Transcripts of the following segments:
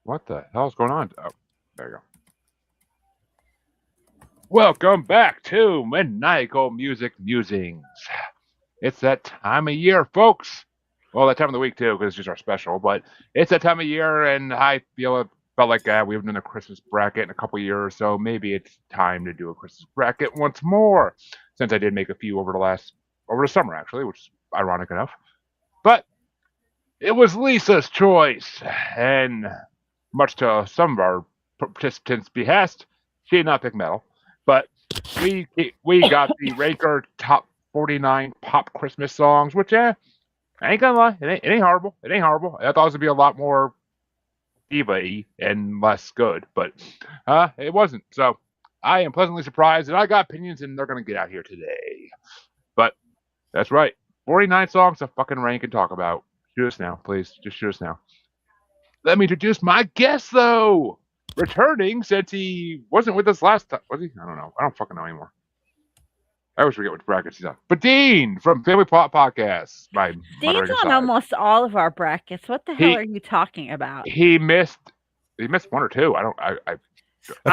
What the hell's going on? Oh, there you go. Welcome back to Maniacal Music Musings. It's that time of year, folks. Well, that time of the week, too, because it's just our special. But it's that time of year, and I felt like we haven't done a Christmas bracket in a couple years, so maybe it's time to do a Christmas bracket once more. Since I did make a few over the summer, actually, which is ironic enough. But it was Lisa's choice, and much to some of our participants' behest, she did not pick metal. But we got the Ranker top 49 pop Christmas songs, which I ain't gonna lie, it ain't horrible. It ain't horrible. I thought it was gonna be a lot more diva-y and less good, but it wasn't. So I am pleasantly surprised, and I got opinions, and they're gonna get out here today. But that's right, 49 songs to fucking rank and talk about. Shoot us now, please. Just shoot us now. Let me introduce my guest, though. Returning since he wasn't with us last time. Was he? I don't know. I don't fucking know anymore. I always forget which brackets he's on. But Dean from Family Plot Podcast. Dean's on almost all of our brackets. What the hell are you talking about? He missed one or two. I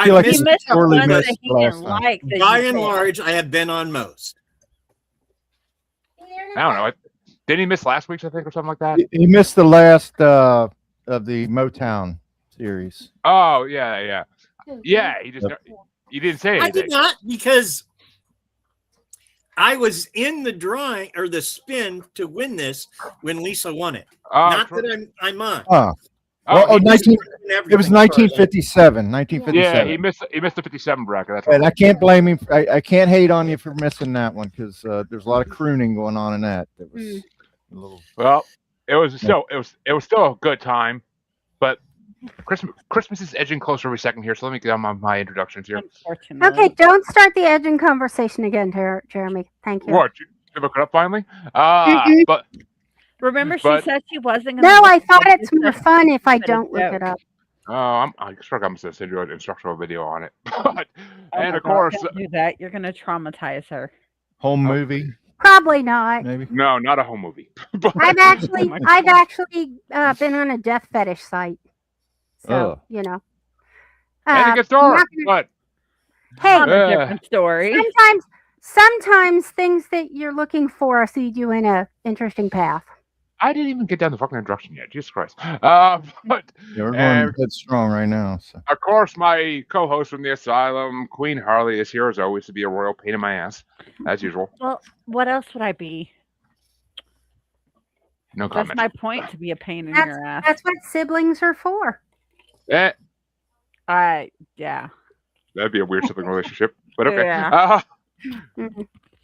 feel like he missed the one that he didn't like. By and large, I have been on most. I don't know. Didn't he miss last week's, I think, or something like that? He missed the last of the Motown series. Oh, yeah. Yeah, he didn't say anything. I did not, because I was in the drawing or the spin to win this when Lisa won it. Not that I'm on. It was 1957. 1957. Yeah, he missed the 57 bracket. That's and I can't blame him. I can't hate on you for missing that one, because there's a lot of crooning going on in that. It was a little. Well, it was still a good time, but Christmas is edging closer every second here. So let me get on my introductions here. Okay, don't start the edging conversation again, Jeremy. Thank you. What? You look it up finally? But. Remember, she said she wasn't going to. No, I thought it's more fun if I don't look it up. Oh, I'm going to send you an instructional video on it. And of course, don't do that. You're going to traumatize her. Home movie? Probably not. Maybe. No, not a home movie. I've actually been on a death fetish site, so you know. And it gets dark. But hey, a different story. Sometimes things that you're looking for lead you in a interesting path. I didn't even get down the fucking introduction yet. Jesus Christ. But we're going dead strong right now. So. Of course, my co-host from the asylum, Queen Harley, is here as always to be a royal pain in my ass, as usual. Well, what else would I be? No comment. That's my point, to be a pain in your ass. That's what siblings are for. Yeah. That'd be a weird sibling relationship, but okay.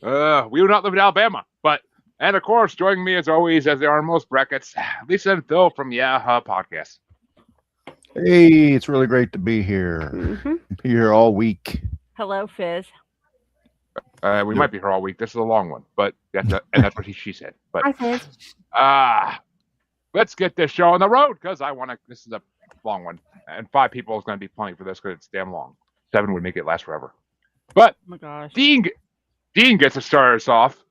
Yeah. We would not live in Alabama, and of course, joining me as always, as they are in most brackets, Lisa and Phil from Podcast. Hey, it's really great to be here. Be here all week. Hello, Fizz. We might be here all week. This is a long one, but that's what she said. But Hi, Fizz. Let's get this show on the road, because this is a long one, and 5 people is going to be plenty for this because it's damn long. 7 would make it last forever. But oh my gosh. Dean gets to start us off,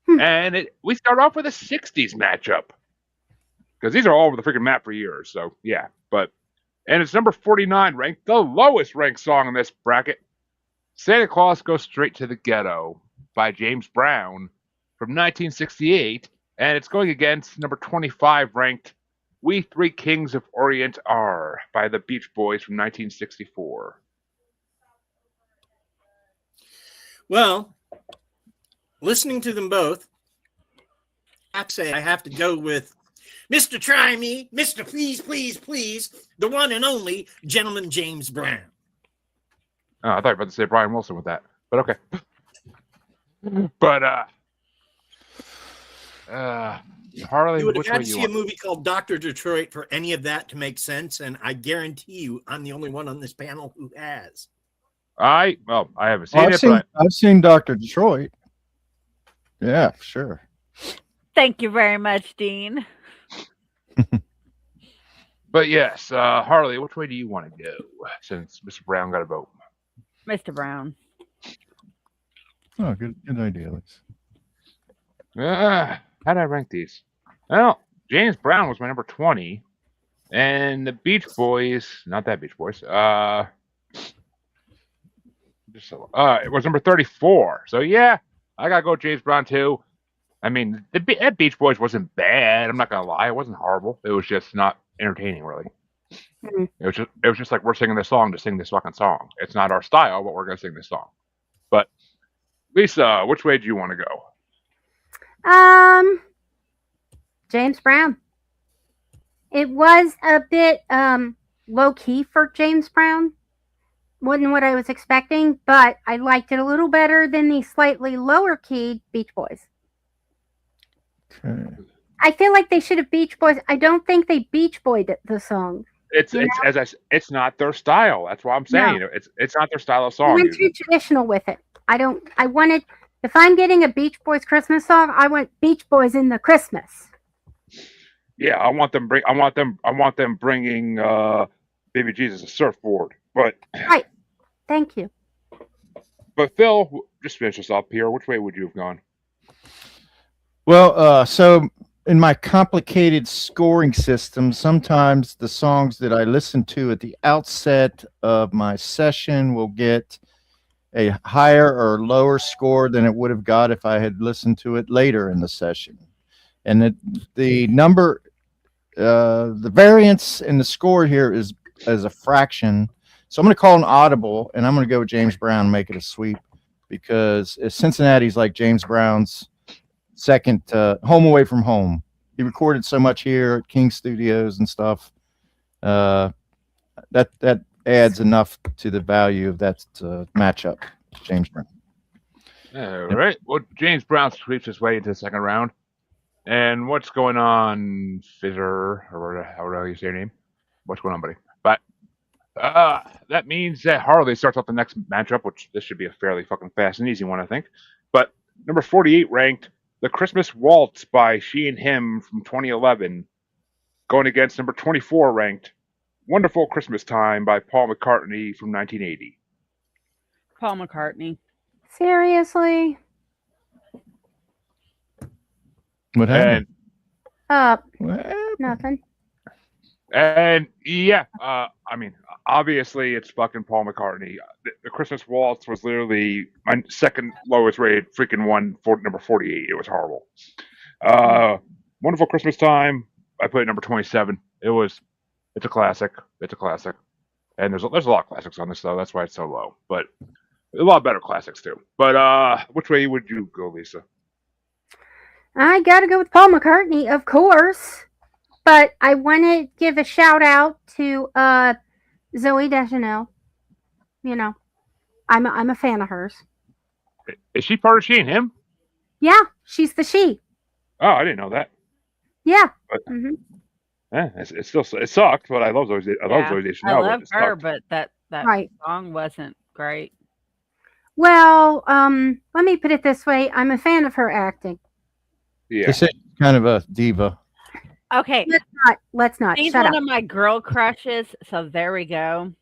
and we start off with a 60s matchup, because these are all over the freaking map for years. So yeah, and it's number 49 ranked, the lowest ranked song in this bracket. Santa Claus Goes Straight to the Ghetto by James Brown from 1968, and it's going against number 25 ranked We Three Kings of Orient Are by the Beach Boys from 1964. Well, listening to them both, I have to go with Mr. Try Me, Mr. Please, Please, Please, the one and only Gentleman James Brown. Oh, I thought you were about to say Brian Wilson with that, but okay. But Harley, you would which have way had to you see want? a movie called Dr. Detroit for any of that to make sense, and I guarantee you I'm the only one on this panel who has. I haven't seen it. I've seen Dr. Detroit. Yeah, sure. Thank you very much, Dean. But yes, Harley, which way do you want to go? Since Mr. Brown got a vote. Mr. Brown. Oh, good idea, Liz. How did I rank these? Well, James Brown was my number 20. And the Beach Boys, not that Beach Boys. It was number 34. So yeah, I gotta go James Brown too. I mean, that Beach Boys wasn't bad. I'm not gonna lie, it wasn't horrible. It was just not entertaining, really. Mhm. It was just like we're singing this song to sing this fucking song. It's not our style, but we're gonna sing this song. But Lisa, which way do you want to go? James Brown. It was a bit low key for James Brown. Wasn't what I was expecting, but I liked it a little better than the slightly lower keyed Beach Boys. Okay. I feel like they should have Beach Boys. I don't think they Beach Boyed the song. It's not their style. That's why I'm saying it's not their style of They song. went too traditional with it. If I'm getting a Beach Boys Christmas song, I want Beach Boys in the Christmas. Yeah, I want them bringing Baby Jesus a surfboard. But Right. Thank you. But Phil, just finish us up here. Which way would you have gone? Well, so in my complicated scoring system, sometimes the songs that I listen to at the outset of my session will get a higher or lower score than it would have got if I had listened to it later in the session. And the number, the variance in the score here is as a fraction. So I'm going to call an audible, and I'm going to go with James Brown and make it a sweep, because Cincinnati's like James Brown's second home away from home. He recorded so much here at King Studios and stuff. That adds enough to the value of that matchup, James Brown. All right. Well, James Brown sweeps his way into the second round. And what's going on, Fizzer, or however you say your name? What's going on, buddy? But that means that Harley starts off the next matchup, which this should be a fairly fucking fast and easy one, I think. But number 48 ranked, The Christmas Waltz by She and Him from 2011, going against number 24 ranked, Wonderful Christmas Time by Paul McCartney from 1980. Paul McCartney. Seriously? What happened? Nothing. And yeah, I mean, obviously it's fucking Paul McCartney. The Christmas Waltz was literally my second lowest rated freaking one for number 48. It was horrible. Wonderful Christmas Time, I put it number 27. It's a classic. It's a classic. And there's a lot of classics on this though. That's why it's so low. But a lot of better classics too. But which way would you go, Lisa? I gotta go with Paul McCartney, of course. But I want to give a shout out to Zoe Deschanel. You know, I'm a fan of hers. Is she part of She and Him? Yeah, she's the she. Oh, I didn't know that. Yeah. But, it sucked, but I love Zoe. I love Zoe Deschanel. I love her, but that Right. song wasn't great. Well, let me put it this way: I'm a fan of her acting. Yeah. They say she's kind of a diva. Okay, Let's not. she's Shut one up. of my girl crushes, so there we go.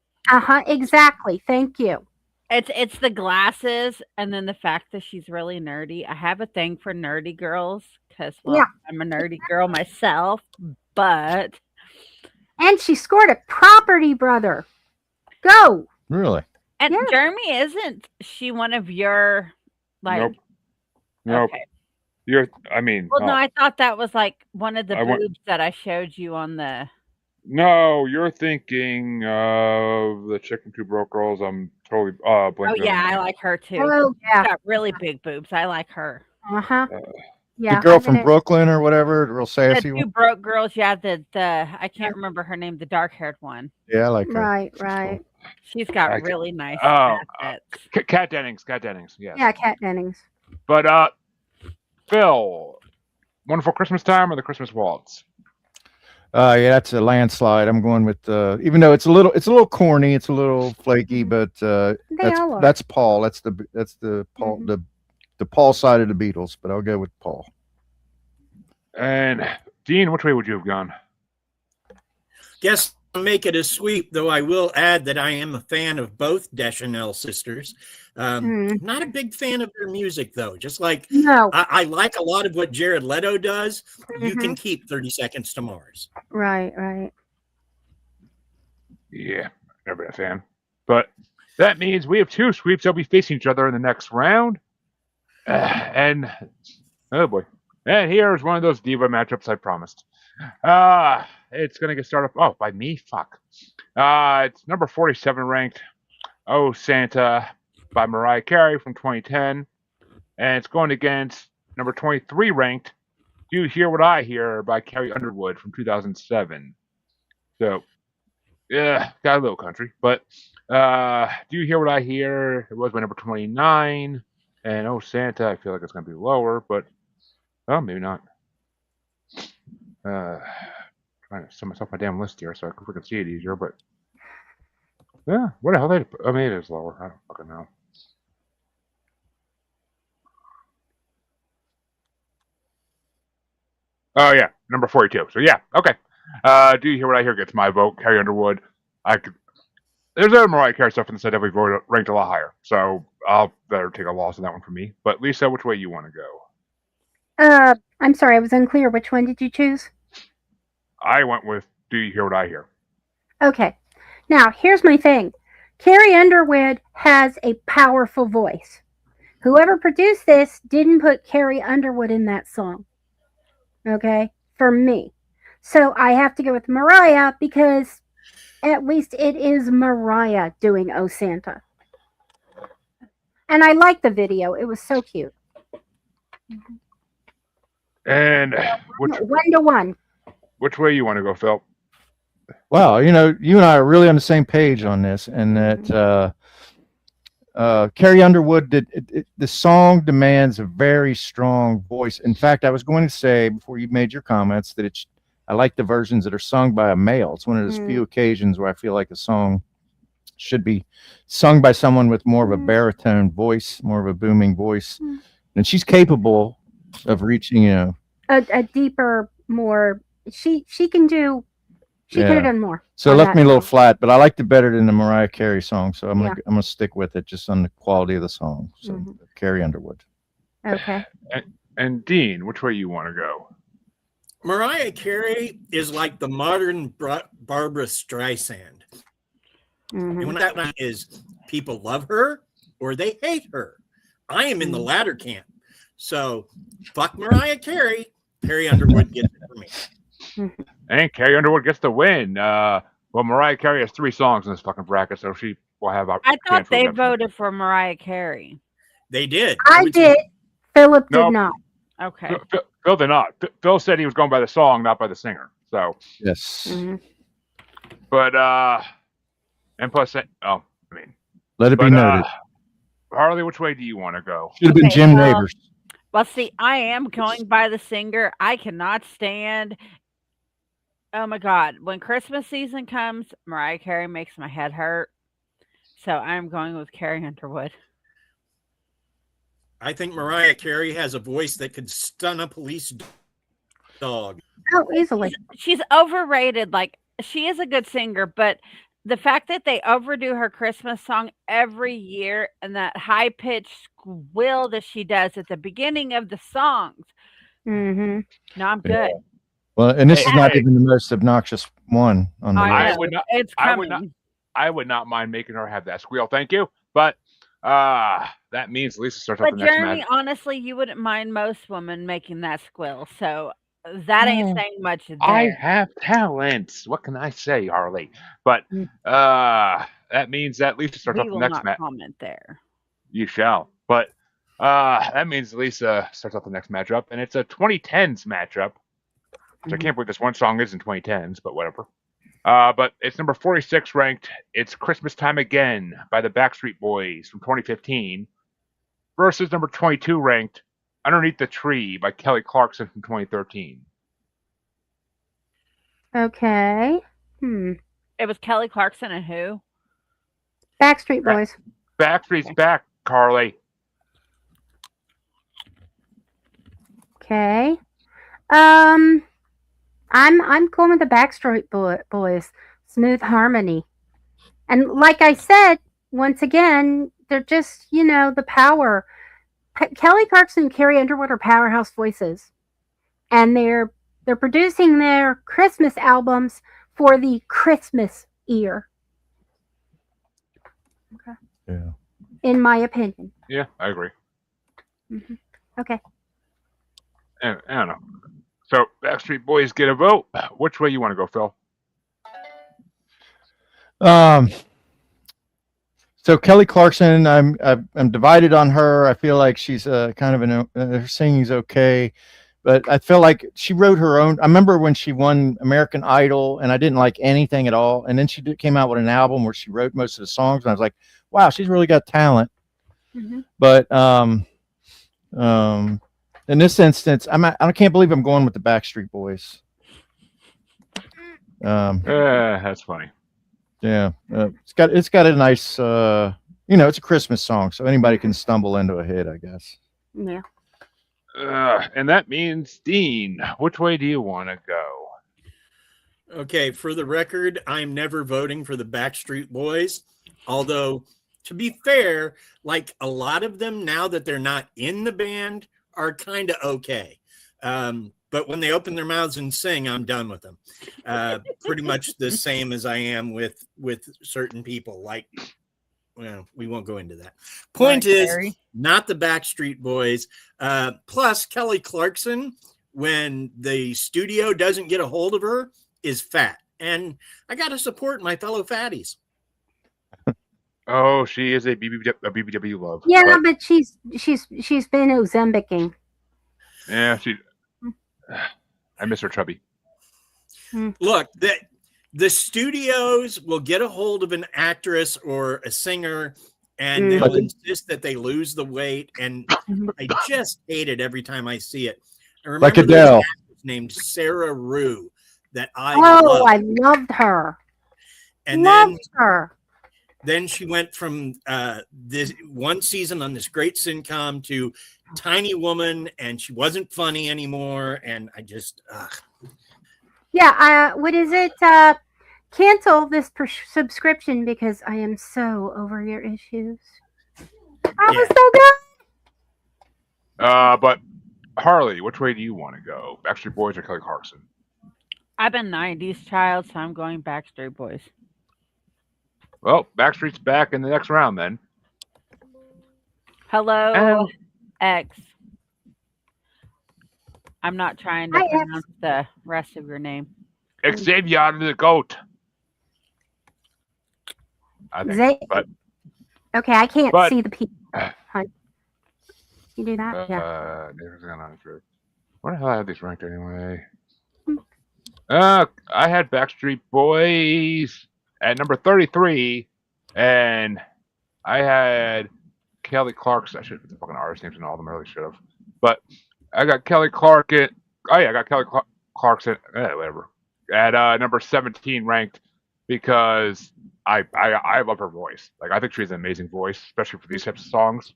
Exactly. Thank you. It's the glasses, and then the fact that she's really nerdy. I have a thing for nerdy girls because Yeah. I'm a nerdy girl myself. But And she scored a property, brother. Go. Really? and Yeah. Jeremy, isn't she one of your like? Nope. Okay. Well, no, I thought that was like one of the I want- boobs that I showed you on the. No, you're thinking of the Chick and Two Broke Girls. I'm totally blanking. Oh on yeah, her I name. like her too. Oh She's yeah. got really big boobs. I like her. Yeah. The girl from Brooklyn or whatever, the real The sassy two one. broke girls, yeah. The I can't remember her name. The dark haired one. Yeah, I like her. Right. She's Right. She's got I ca- really nice Oh, assets. Kat Dennings. Yes. Yeah, Kat Dennings. But Phil, Wonderful Christmas Time or The Christmas Waltz? Yeah, that's a landslide. I'm going with even though it's a little corny, it's a little flaky, but They all are. that's Paul. That's the Paul the Paul side of the Beatles, but I'll go with Paul. And Dean, which way would you have gone? Guess I'll make it a sweep, though I will add that I am a fan of both Deschanel sisters. Not a big fan of their music, though. Just like No. I like a lot of what Jared Leto does. You can keep 30 Seconds to Mars. Right. Right. Yeah, never been a fan. But that means we have two sweeps that'll be facing each other in the next round. And oh boy. And here's one of those diva matchups I promised. It's gonna get started. Oh, by me? Fuck. It's number 47 ranked. Oh Santa by Mariah Carey from 2010, and it's going against number 23 ranked. Do You Hear What I Hear by Carrie Underwood from 2007. So yeah, got a little country, but Do You Hear What I Hear? It was my number 29, and Oh Santa, I feel like it's gonna be lower, but oh maybe not. Trying to send myself my damn list here so I can freaking see it easier, but yeah, what the hell they? I mean, it is lower. I don't fucking know. Oh yeah, number 42. So yeah, okay. Do You Hear What I Hear gets my vote. Carrie Underwood. I could. There's other Mariah Carey stuff in the set that we voted ranked a lot higher. So I'll better take a loss on that one for me. But Lisa, which way you want to go? I'm sorry, I was unclear. Which one did you choose? I went with Do You Hear What I Hear? Okay. Now, here's my thing. Carrie Underwood has a powerful voice. Whoever produced this didn't put Carrie Underwood in that song. Okay? For me. So I have to go with Mariah because at least it is Mariah doing Oh Santa. And I like the video. It was so cute. And 1-1. which way you want to go, Phil? Well, you and I are really on the same page on this, and that Carrie Underwood the song demands a very strong voice. In fact, I was going to say before you made your comments that I like the versions that are sung by a male. It's one of those few occasions where I feel like a song should be sung by someone with more of a baritone voice, more of a booming voice, and she's capable of reaching, a deeper, more. She can do. She could have done more. So it left me a little flat, but I liked it better than the Mariah Carey song. So I'm gonna stick with it just on the quality of the song. So Carrie Underwood. Okay. And Dean, which way you want to go? Mariah Carey is like the modern Barbara Streisand. And when that one is people love her or they hate her. I am in the latter camp. So fuck Mariah Carey. Carrie Underwood gets it for me. And Carrie Underwood gets the win. Well, Mariah Carey has 3 songs in this fucking bracket, so she will have. I thought they voted for Mariah Carey. They did. I did. Philip did not. Okay. Phil did not. Phil said he was going by the song, not by the singer. So yes. But and plus, let it be noted. Harley, which way do you want to go? Should have been Jim Neighbors. Well, see, I am going by the singer. I cannot stand. Oh my God. When Christmas season comes, Mariah Carey makes my head hurt. So I'm going with Carrie Underwood. I think Mariah Carey has a voice that could stun a police dog. Oh, easily. She's overrated. Like, she is a good singer, but the fact that they overdo her Christmas song every year and that high-pitched squeal that she does at the beginning of the songs. No, I'm good. Well, and this is not even the most obnoxious one on the list. It's coming. I would not mind making her have that squeal. Thank you. But that means Lisa starts off the next Jeremy, match. honestly, you wouldn't mind most women making that squeal. So that ain't saying much there. I have talents. What can I say, Harley? But that means that Lisa starts off the next match. Comment there. You shall. But that means Lisa starts off the next matchup, and it's a 2010s matchup. Which I can't believe this one song is in 2010s, but whatever. But it's number 46 ranked. It's Christmas Time Again by the Backstreet Boys from 2015 versus number 22 ranked Underneath the Tree by Kelly Clarkson from 2013. Okay. It was Kelly Clarkson and who? Backstreet Boys. Backstreet's back, Carly. Okay. I'm going with the Backstreet Boys. Smooth harmony. And like I said, once again, they're just, the power. Kelly Clarkson and Carrie Underwood are powerhouse voices. And they're producing their Christmas albums for the Christmas ear. Yeah. in my opinion. Yeah, I agree. Okay. And I don't know. So Backstreet Boys get a vote. Which way you want to go, Phil? So Kelly Clarkson, I'm divided on her. I feel like she's kind of her singing's okay, but I feel like she wrote her own. I remember when she won American Idol, and I didn't like anything at all. And then came out with an album where she wrote most of the songs, and I was like, wow, she's really got talent. But in this instance, I can't believe I'm going with the Backstreet Boys. That's funny. Yeah, it's got a nice, it's a Christmas song, so anybody can stumble into a hit, I guess. Yeah. And that means Dean. Which way do you want to go? Okay, for the record, I'm never voting for the Backstreet Boys. Although, to be fair, like a lot of them now that they're not in the band are kind of okay. But when they open their mouths and sing, I'm done with them. Pretty much the same as I am with certain people. Like, well, we won't go into that. Point is, Gary. not the Backstreet Boys. Plus, Kelly Clarkson, when the studio doesn't get a hold of her, is fat. And I got to support my fellow fatties. Oh, she is a BBW love. Yeah, but she's been Ozembicing. Yeah, I miss her chubby. Look, the studios will get a hold of an actress or a singer, and they'll insist that they lose the weight. And I just hate it every time I see it. I remember Like Adele, named Sarah Rue that I I loved her. And then she went from this one season on this great sitcom to Tiny Woman, and she wasn't funny anymore. And I just, Yeah, what is it? Cancel this subscription because I am so over your issues. I was so good. But Harley, which way do you want to go? Backstreet Boys or Kelly Clarkson? I'm a 90s child, so I'm going Backstreet Boys. Well, Backstreet's back in the next round then. Hello, X. I'm not trying to pronounce the rest of your name. Xavier the goat. I think. Okay, I can't see the people. You do that? Yeah. Where the hell I have these ranked anyway? I had Backstreet Boys at number 33, and I had Kelly Clarkson. I should have put the fucking artist names in all of them. I really should have. But I got Kelly Clarkson. Oh yeah, I got Kelly Clarkson. Whatever. At number 17 ranked because I love her voice. Like I think she has an amazing voice, especially for these types of songs.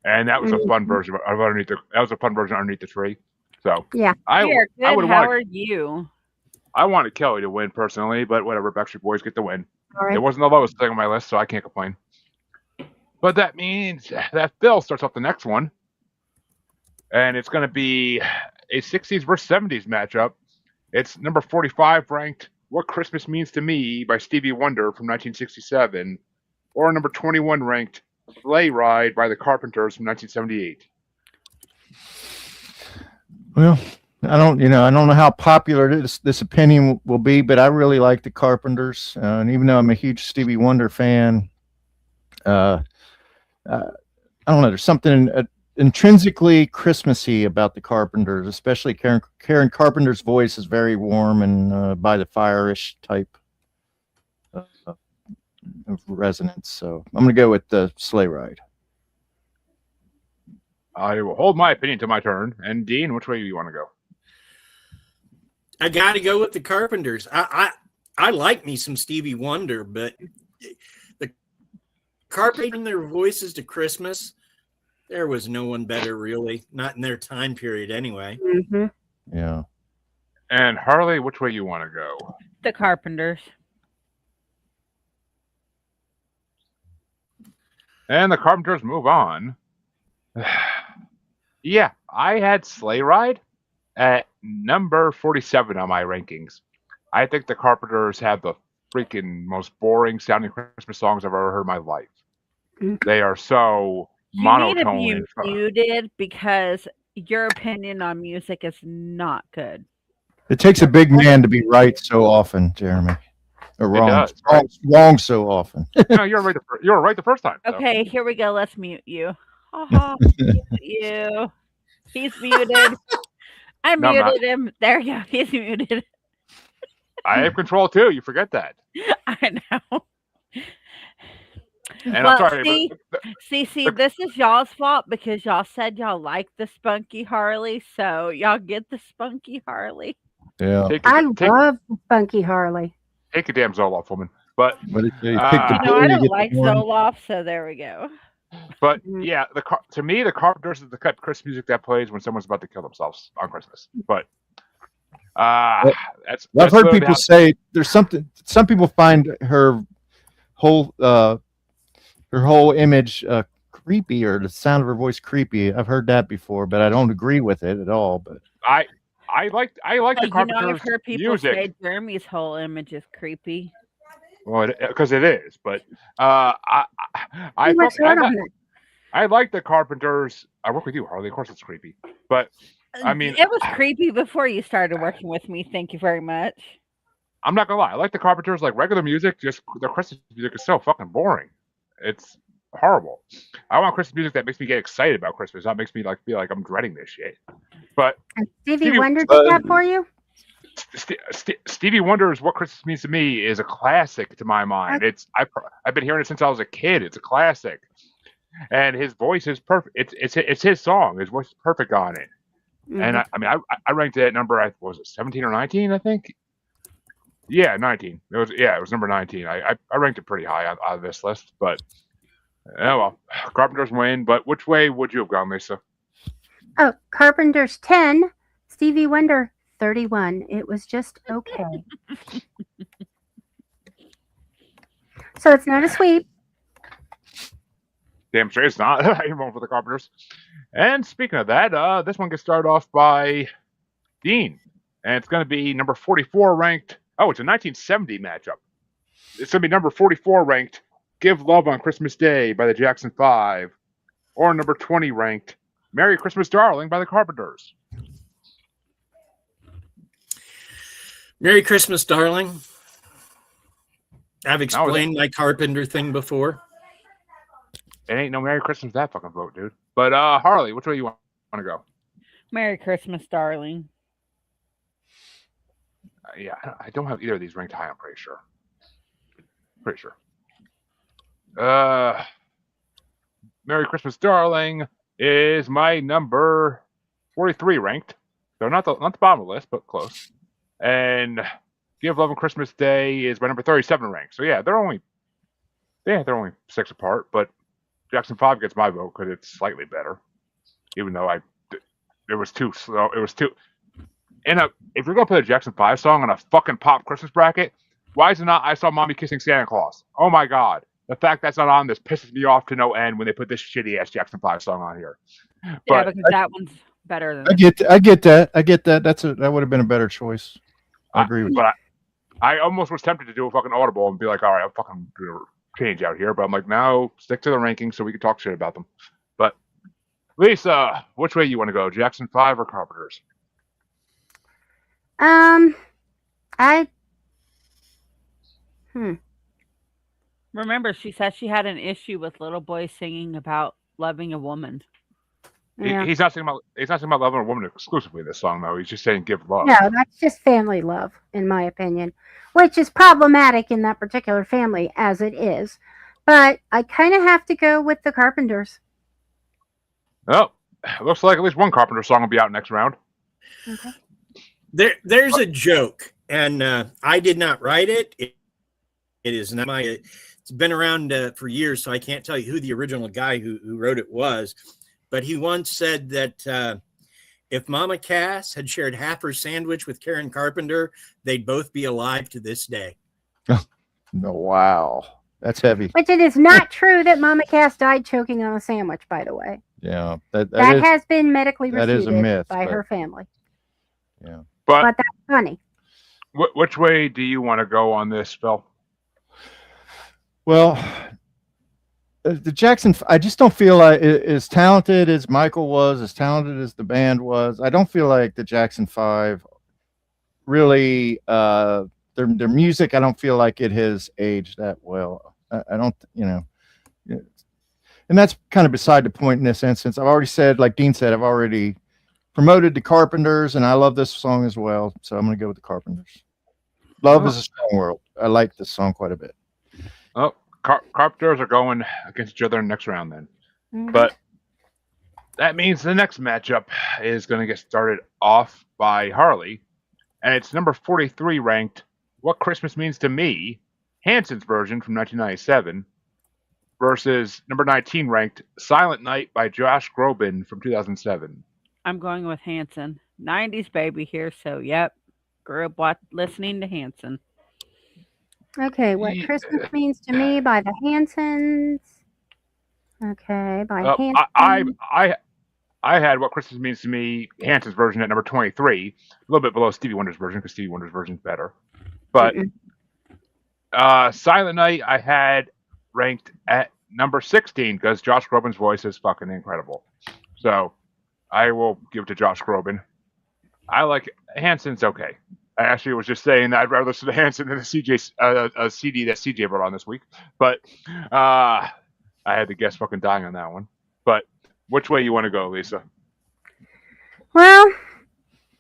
And that was a fun version of underneath the tree. So yeah, I would How want. are you? I wanted Kelly to win personally, but whatever. Backstreet Boys get the win. All right. It wasn't the lowest thing on my list, so I can't complain. But that means that Phil starts off the next one, and it's going to be a 60s versus 70s matchup. It's number 45 ranked "What Christmas Means to Me" by Stevie Wonder from 1967, or number 21 ranked "Sleigh Ride" by the Carpenters from 1978. Well, I don't know how popular this opinion will be, but I really like the Carpenters, and even though I'm a huge Stevie Wonder fan, I don't know. There's something intrinsically Christmassy about the Carpenters, especially Karen Carpenter's voice is very warm and by the fire-ish type of resonance. So I'm going to go with the Sleigh Ride. I will hold my opinion to my turn. And Dean, which way do you want to go? I got to go with the Carpenters. I like me some Stevie Wonder, but the Carpenters, their voices to Christmas, there was no one better, really. Not in their time period, anyway. Mm-hmm. Yeah. And Harley, which way you want to go? The Carpenters. And the Carpenters move on. Yeah, I had Sleigh Ride at number 47 on my rankings. I think the Carpenters have the freaking most boring sounding Christmas songs I've ever heard in my life. Mm. They are so You need to monotone. be muted because your opinion on music is not good. It takes a big man to be right so often, Jeremy. Or It wrong, does, wrong, right? wrong so often. No, you were right the first time. So. Okay, here we go. Let's mute you. Mute you. He's muted. I No, I'm not. muted him. There you go. He's muted. I have control too. You forget that. I know. And I'm Well, sorry, but see, this is y'all's fault because y'all said y'all like the Spunky Harley, so y'all get the Spunky Harley. Yeah. I love Funky Harley. take a damn Zoloft, woman. But But you pick the Ah. You know, bull, I you don't get like the horn. Zoloft, so there we go. But Mm. yeah, to me, the Carpenters is the type of Christmas music that plays when someone's about to kill themselves on Christmas. But that's I've heard literally people how- say there's something. Some people find her whole image creepy, or the sound of her voice creepy. I've heard that before, but I don't agree with it at all. But I like the Hey, you know, Carpenters I've heard people music. say Jeremy's whole image is creepy. Well, because it is, but I He works hard like on it. I like the Carpenters. I work with you, Harley. Of course, it's creepy, but I mean, it was creepy before you started working with me. Thank you very much. I'm not gonna lie. I like the Carpenters. Like regular music, just their Christmas music is so fucking boring. It's horrible. I want Christmas music that makes me get excited about Christmas. Not makes me like feel like I'm dreading this shit. But And Stevie Stevie- Wonder did that for you? Stevie Wonder is what Christmas means to me is a classic to my mind. I've been hearing it since I was a kid. It's a classic, and his voice is perfect. It's his song. His voice is perfect on it. And I ranked it at number, was it 17 or 19? I think. Yeah, 19. It was number 19. I ranked it pretty high on this list, but oh well, Carpenters win. But which way would you have gone, Lisa? Oh, Carpenter's 10, Stevie Wonder 31. It was just okay. So it's not a sweep. Damn straight it's not. I'm going for the Carpenters. And speaking of that, this one gets started off by Dean. And it's going to be number 44 ranked. Oh, it's a 1970 matchup. It's going to be number 44 ranked Give Love on Christmas Day by the Jackson 5. Or number 20 ranked Merry Christmas Darling by the Carpenters. Merry Christmas, darling. I've explained my Carpenter thing before. It ain't no Merry Christmas that fucking vote, dude. But Harley, which way you want to go? Merry Christmas, darling. Yeah, I don't have either of these ranked high, I'm pretty sure. Merry Christmas, Darling is my number 43 ranked. So not the bottom of the list, but close. And Give Love on Christmas Day is my number 37 ranked. So yeah, they're only 6 apart, but Jackson 5 gets my vote because it's slightly better. Even though it was too slow. It was too. If you're gonna put a Jackson 5 song on a fucking pop Christmas bracket, why is it not I Saw Mommy Kissing Santa Claus? Oh my god. The fact that's not on this pisses me off to no end when they put this shitty ass Jackson 5 song on here. Yeah, But because that one's better than I get that. That would have been a better choice. I agree with you. But I almost was tempted to do a fucking audible and be like, all right, I'll fucking do a change out here. But I'm like, no, stick to the rankings so we can talk shit about them. But Lisa, which way you want to go? Jackson 5 or Carpenters? Remember, she said she had an issue with little boys singing about loving a woman. Yeah. He's not singing about loving a woman exclusively in this song, though. He's just saying give love. No, that's just family love, in my opinion, which is problematic in that particular family as it is. But I kind of have to go with the Carpenters. Oh, looks like at least one Carpenter song will be out next round. Okay. There's a joke, and I did not write it. It is not my. It's been around for years, so I can't tell you who the original guy who wrote it was. But he once said that if Mama Cass had shared half her sandwich with Karen Carpenter, they'd both be alive to this day. No, wow. That's heavy. Which it is not true that Mama Cass died choking on a sandwich, by the way. Yeah. That is, has been medically that is a refuted myth, by but- her family. Yeah. But But that's funny. which way do you want to go on this, Phil? Well, the Jackson, I just don't feel like as talented as Michael was, as talented as the band was. I don't feel like the Jackson Five really, their music. I don't feel like it has aged that well. I don't, and that's kind of beside the point in this instance. I've already said, like Dean said, I've already promoted the Carpenters, and I love this song as well. So I'm going to go with the Carpenters. Love is a strong word. I like this song quite a bit. Oh, Carpenters are going against each other in the next round then. Mhm. But that means the next matchup is going to get started off by Harley, and it's number 43 ranked What Christmas Means to Me, Hanson's version from 1997, versus number 19 ranked Silent Night by Josh Groban from 2007. I'm going with Hanson. 90s baby here, so yep. Grew up listening to Hanson. Okay, What Christmas Means to Me by the Hansons. Okay, by Hanson. I had What Christmas Means to Me, Hanson's version at number 23, a little bit below Stevie Wonder's version because Stevie Wonder's version's better. But Silent Night I had ranked at number 16 because Josh Groban's voice is fucking incredible. So I will give it to Josh Groban. I like it. Hanson's okay. I actually was just saying that I'd rather listen to Hanson than a CD that CJ brought on this week. But I had the guess fucking dying on that one. But which way you want to go, Lisa? Well,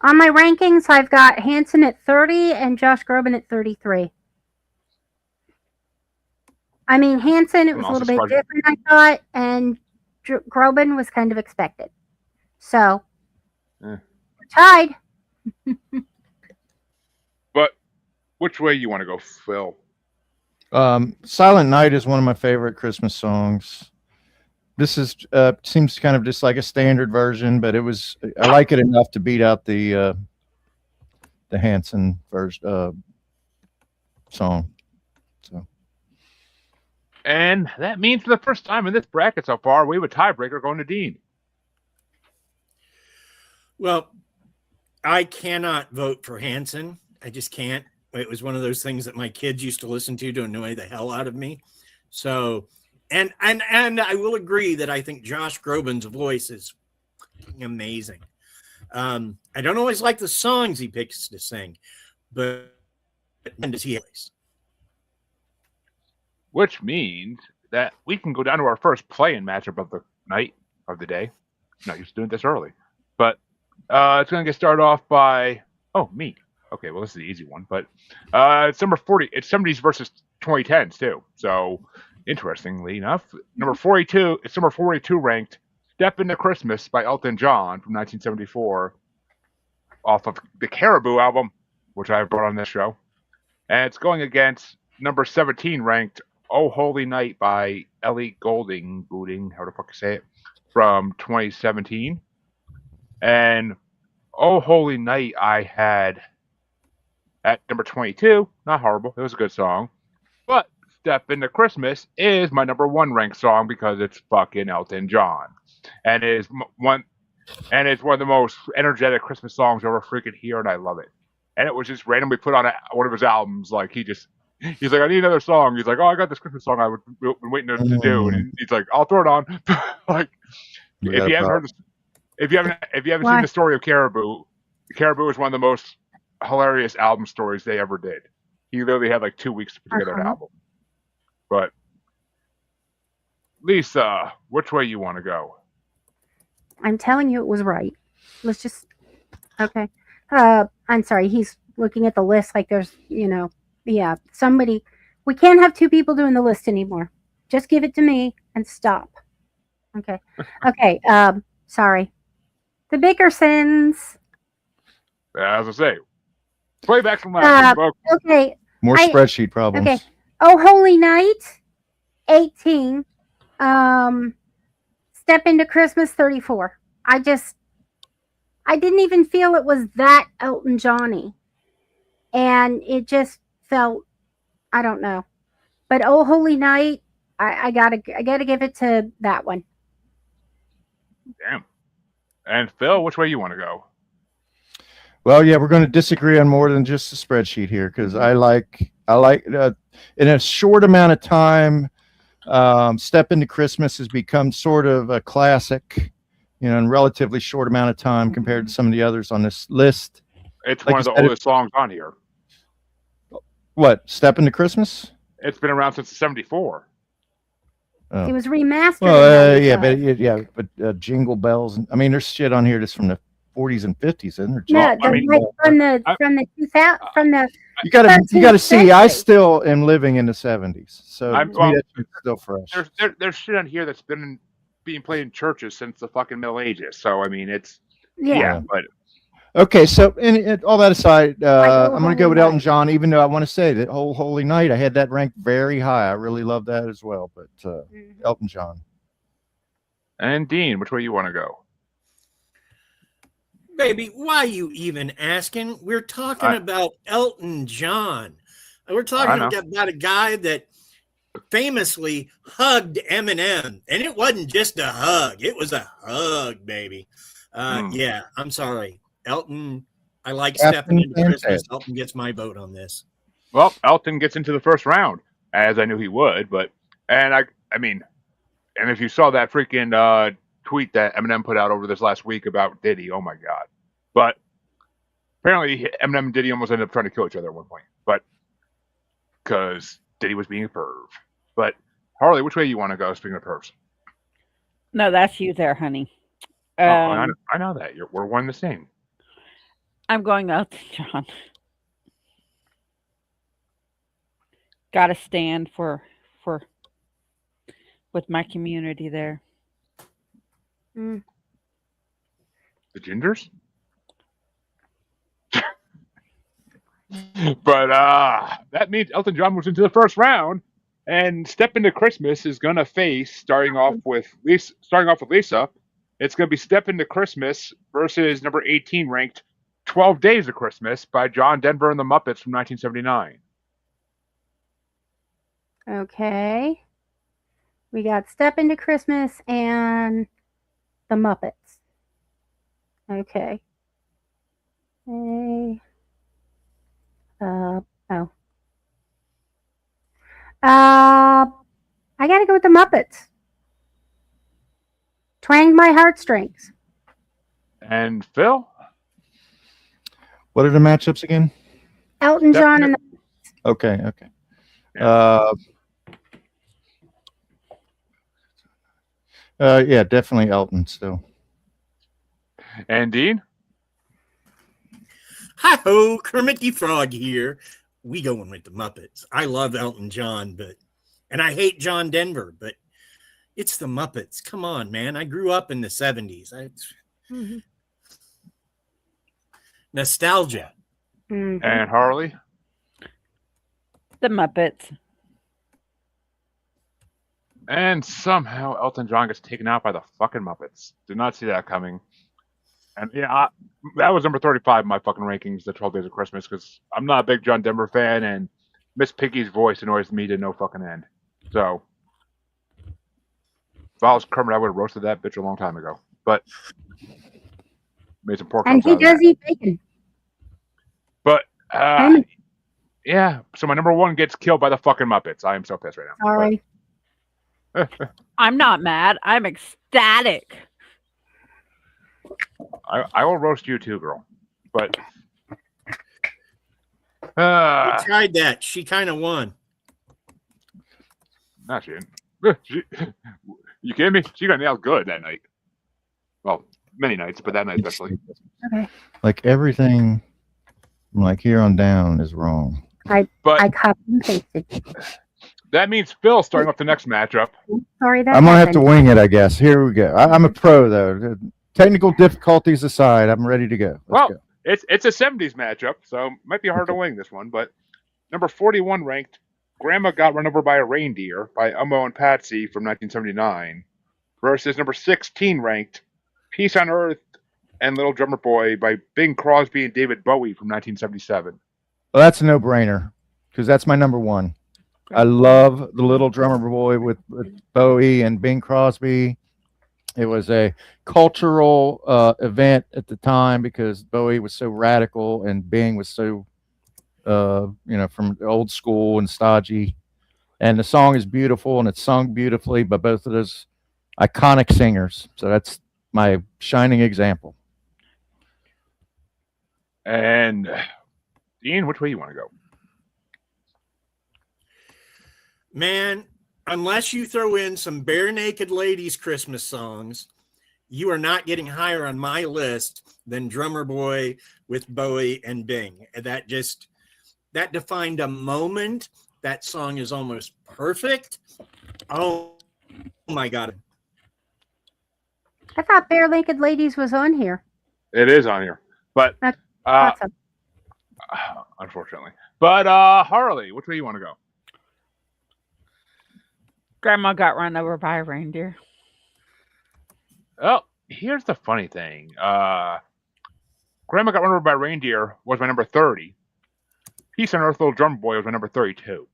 on my rankings, I've got Hanson at 30 and Josh Groban at 33. I mean, Hanson, it was a little bit different, I thought, and Groban was kind of expected. So, we're tied. But which way you want to go, Phil? Silent Night is one of my favorite Christmas songs. This is seems kind of just like a standard version, but I like it enough to beat out the Hanson version song. So, and that means for the first time in this bracket so far, we have a tiebreaker going to Dean. Well, I cannot vote for Hanson. I just can't. It was one of those things that my kids used to listen to annoy the hell out of me. So, and I will agree that I think Josh Groban's voice is amazing. I don't always like the songs he picks to sing, but when does he voice? Which means that we can go down to our first play-in matchup of the night, of the day. Not used to doing this early. But it's going to get started off by, me. Okay, well, this is the easy one. But it's number 40. It's 70s versus 2010s, too. So, interestingly enough, number 42, it's number 42 ranked Step Into Christmas by Elton John from 1974 off of the Caribou album, which I brought on this show. And it's going against number 17 ranked Oh Holy Night by Ellie Goulding, how the fuck you say it, from 2017. And Oh Holy Night I had at number 22. Not horrible. It was a good song. But Step Into Christmas is my number 1 ranked song because it's fucking Elton John. And it's one of the most energetic Christmas songs you'll ever freaking hear, and I love it. And it was just randomly put on one of his albums. Like, he's like, I need another song. He's like, I got this Christmas song I've been waiting to do. And he's like, I'll throw it on. Like, if you haven't seen the story of Caribou is one of the most hilarious album stories they ever did. He literally had like 2 weeks to put together an album. But Lisa, which way you want to go? I'm telling you, it was right. Let's just okay. I'm sorry. He's looking at the list like there's, somebody. We can't have 2 people doing the list anymore. Just give it to me and stop. Okay. Okay. Sorry. The Bickersons. As I say, playback from last week, folks. Okay. More spreadsheet problems. Okay. Oh Holy Night, 18. Step Into Christmas, 34. I didn't even feel it was that Elton Johnny. And it just felt, I don't know. But Oh Holy Night, I gotta give it to that one. Damn. And Phil, which way you want to go? Well, yeah, we're going to disagree on more than just the spreadsheet here because I like I like in a short amount of time. Step Into Christmas has become sort of a classic, in a relatively short amount of time compared to some of the others on this list. It's Like one you of the said, oldest songs on here. What, Step Into Christmas? It's been around since '74. It was remastered. Well, in yeah, 95. but Jingle Bells. I mean, there's shit on here that's from the 40s and 50s, isn't there? No, Well, I the mean, like from I- the 2000 from the You gotta see. I 13th still am living in the 70s, so I'm- to me well, that shit's still fresh. there's shit on here that's been being played in churches since the fucking Middle Ages. So I mean, it's Yeah. but Okay, so and all that aside, Oh I'm gonna go Holy with Elton Night. John. Even though I want to say that whole Holy Night, I had that ranked very high. I really love that as well. But Mhm. Elton John. and Dean, which way you want to go? Baby, why you even asking? We're talking about Elton John. We're talking know. about a guy that famously hugged Eminem, and it wasn't just a hug; it was a hug, baby. Yeah, I'm sorry, Elton. I like stepping into Christmas. Elton gets my vote on this. Well, Elton gets into the first round, as I knew he would. But I mean, and if you saw that freaking tweet that Eminem put out over this last week about Diddy, oh my god! But apparently, Eminem and Diddy almost ended up trying to kill each other at one point, but because Diddy was being a perv. But Harley, which way you want to go? Speaking of pervs, No, that's you there, honey. I know that we're one the same. I'm going Elton John. Got to stand for with my community there. The Gingers. But that means Elton John moves into the first round, and Step Into Christmas is gonna face starting off with Lisa. It's gonna be Step Into Christmas versus number 18 ranked 12 Days of Christmas by John Denver and the Muppets from 1979. Okay. We got Step Into Christmas and the Muppets. Okay. Oh. I gotta go with the Muppets. Twanged my heartstrings. And Phil, What are the matchups again? Elton Step John Into- and Okay. Yeah. Yeah, definitely Elton still. and Dean. Hi ho, Kermit the Frog here. We going with the Muppets. I love Elton John, and I hate John Denver, but it's the Muppets. Come on, man. I grew up in the 70s. Nostalgia. Mhm. And Harley. The Muppets. And somehow Elton John gets taken out by the fucking Muppets. Did not see that coming. And yeah, that was number 35 in my fucking rankings, the 12 Days of Christmas, because I'm not a big John Denver fan, and Miss Piggy's voice annoys me to no fucking end. So, if I was Kermit, I would have roasted that bitch a long time ago. But, made some pork And chops he out of does that. eat bacon. But, And- yeah, so my number one gets killed by the fucking Muppets. I am so pissed right now. Sorry. I'm not mad. I'm ecstatic. I will roast you too, girl. But, I tried that. She kind of won. nah, she didn't. You kidding me? She got nailed good that night. Well, many nights, but that night especially. Okay. Like everything from like here on down is wrong. But I copied and pasted. that means Phil starting off the next matchup. Sorry that I'm gonna have to happened. wing it, I guess. Here we go. I'm a pro though. Technical difficulties aside, I'm ready to go. Let's go. It's a 70s matchup, so might be hard to wing this one. But number 41 ranked, Grandma Got Run Over by a Reindeer by Elmo and Patsy from 1979 versus number 16 ranked, Peace on Earth and Little Drummer Boy by Bing Crosby and David Bowie from 1977. Well, that's a no-brainer because that's my number one. I love the Little Drummer Boy with Bowie and Bing Crosby. It was a cultural event at the time because Bowie was so radical and Bing was so from old school and stodgy. And the song is beautiful and it's sung beautifully by both of those iconic singers. So that's my shining example. And Dean, which way you want to go? Man, unless you throw in some bare naked ladies Christmas songs, you are not getting higher on my list than Drummer Boy with Bowie and Bing. That defined a moment. That song is almost perfect. Oh my God. I thought Bare Naked Ladies was on here. It is on here, but That's awesome. unfortunately. But Harley, which way you want to go? Grandma got run over by a reindeer. Oh, here's the funny thing. Grandma Got Run Over by a Reindeer was my number 30. Peace on Earth, Little Drummer Boy was my number 32.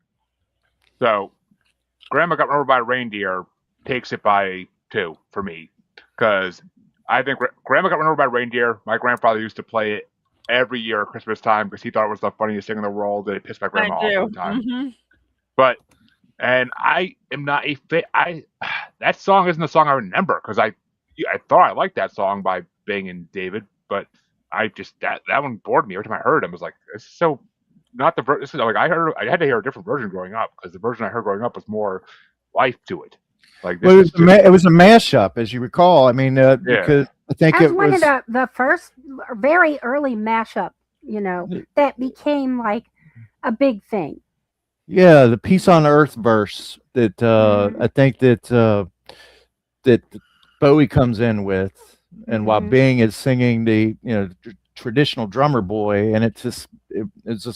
So, Grandma Got Run Over by a Reindeer takes it by 2 for me. Because I think Grandma Got Run Over by a Reindeer, my grandfather used to play it every year at Christmas time because he thought it was the funniest thing in the world, and it pissed my grandma off all the time. Mm-hmm. But, and I am not a fit. That song isn't the song I remember because I thought I liked that song by Bing and David, but I just that one bored me every time I heard it. I was like, "This is so not the this is like I had to hear a different version growing up because the version I heard growing up was more life to it." Like Well, it was a mashup, as you recall. I mean, because I think That was it one was of the first very early mashup, that became like a big thing. yeah, the Peace on Earth verse that I think that Bowie comes in with, and while Bing is singing the traditional Drummer Boy, and it's just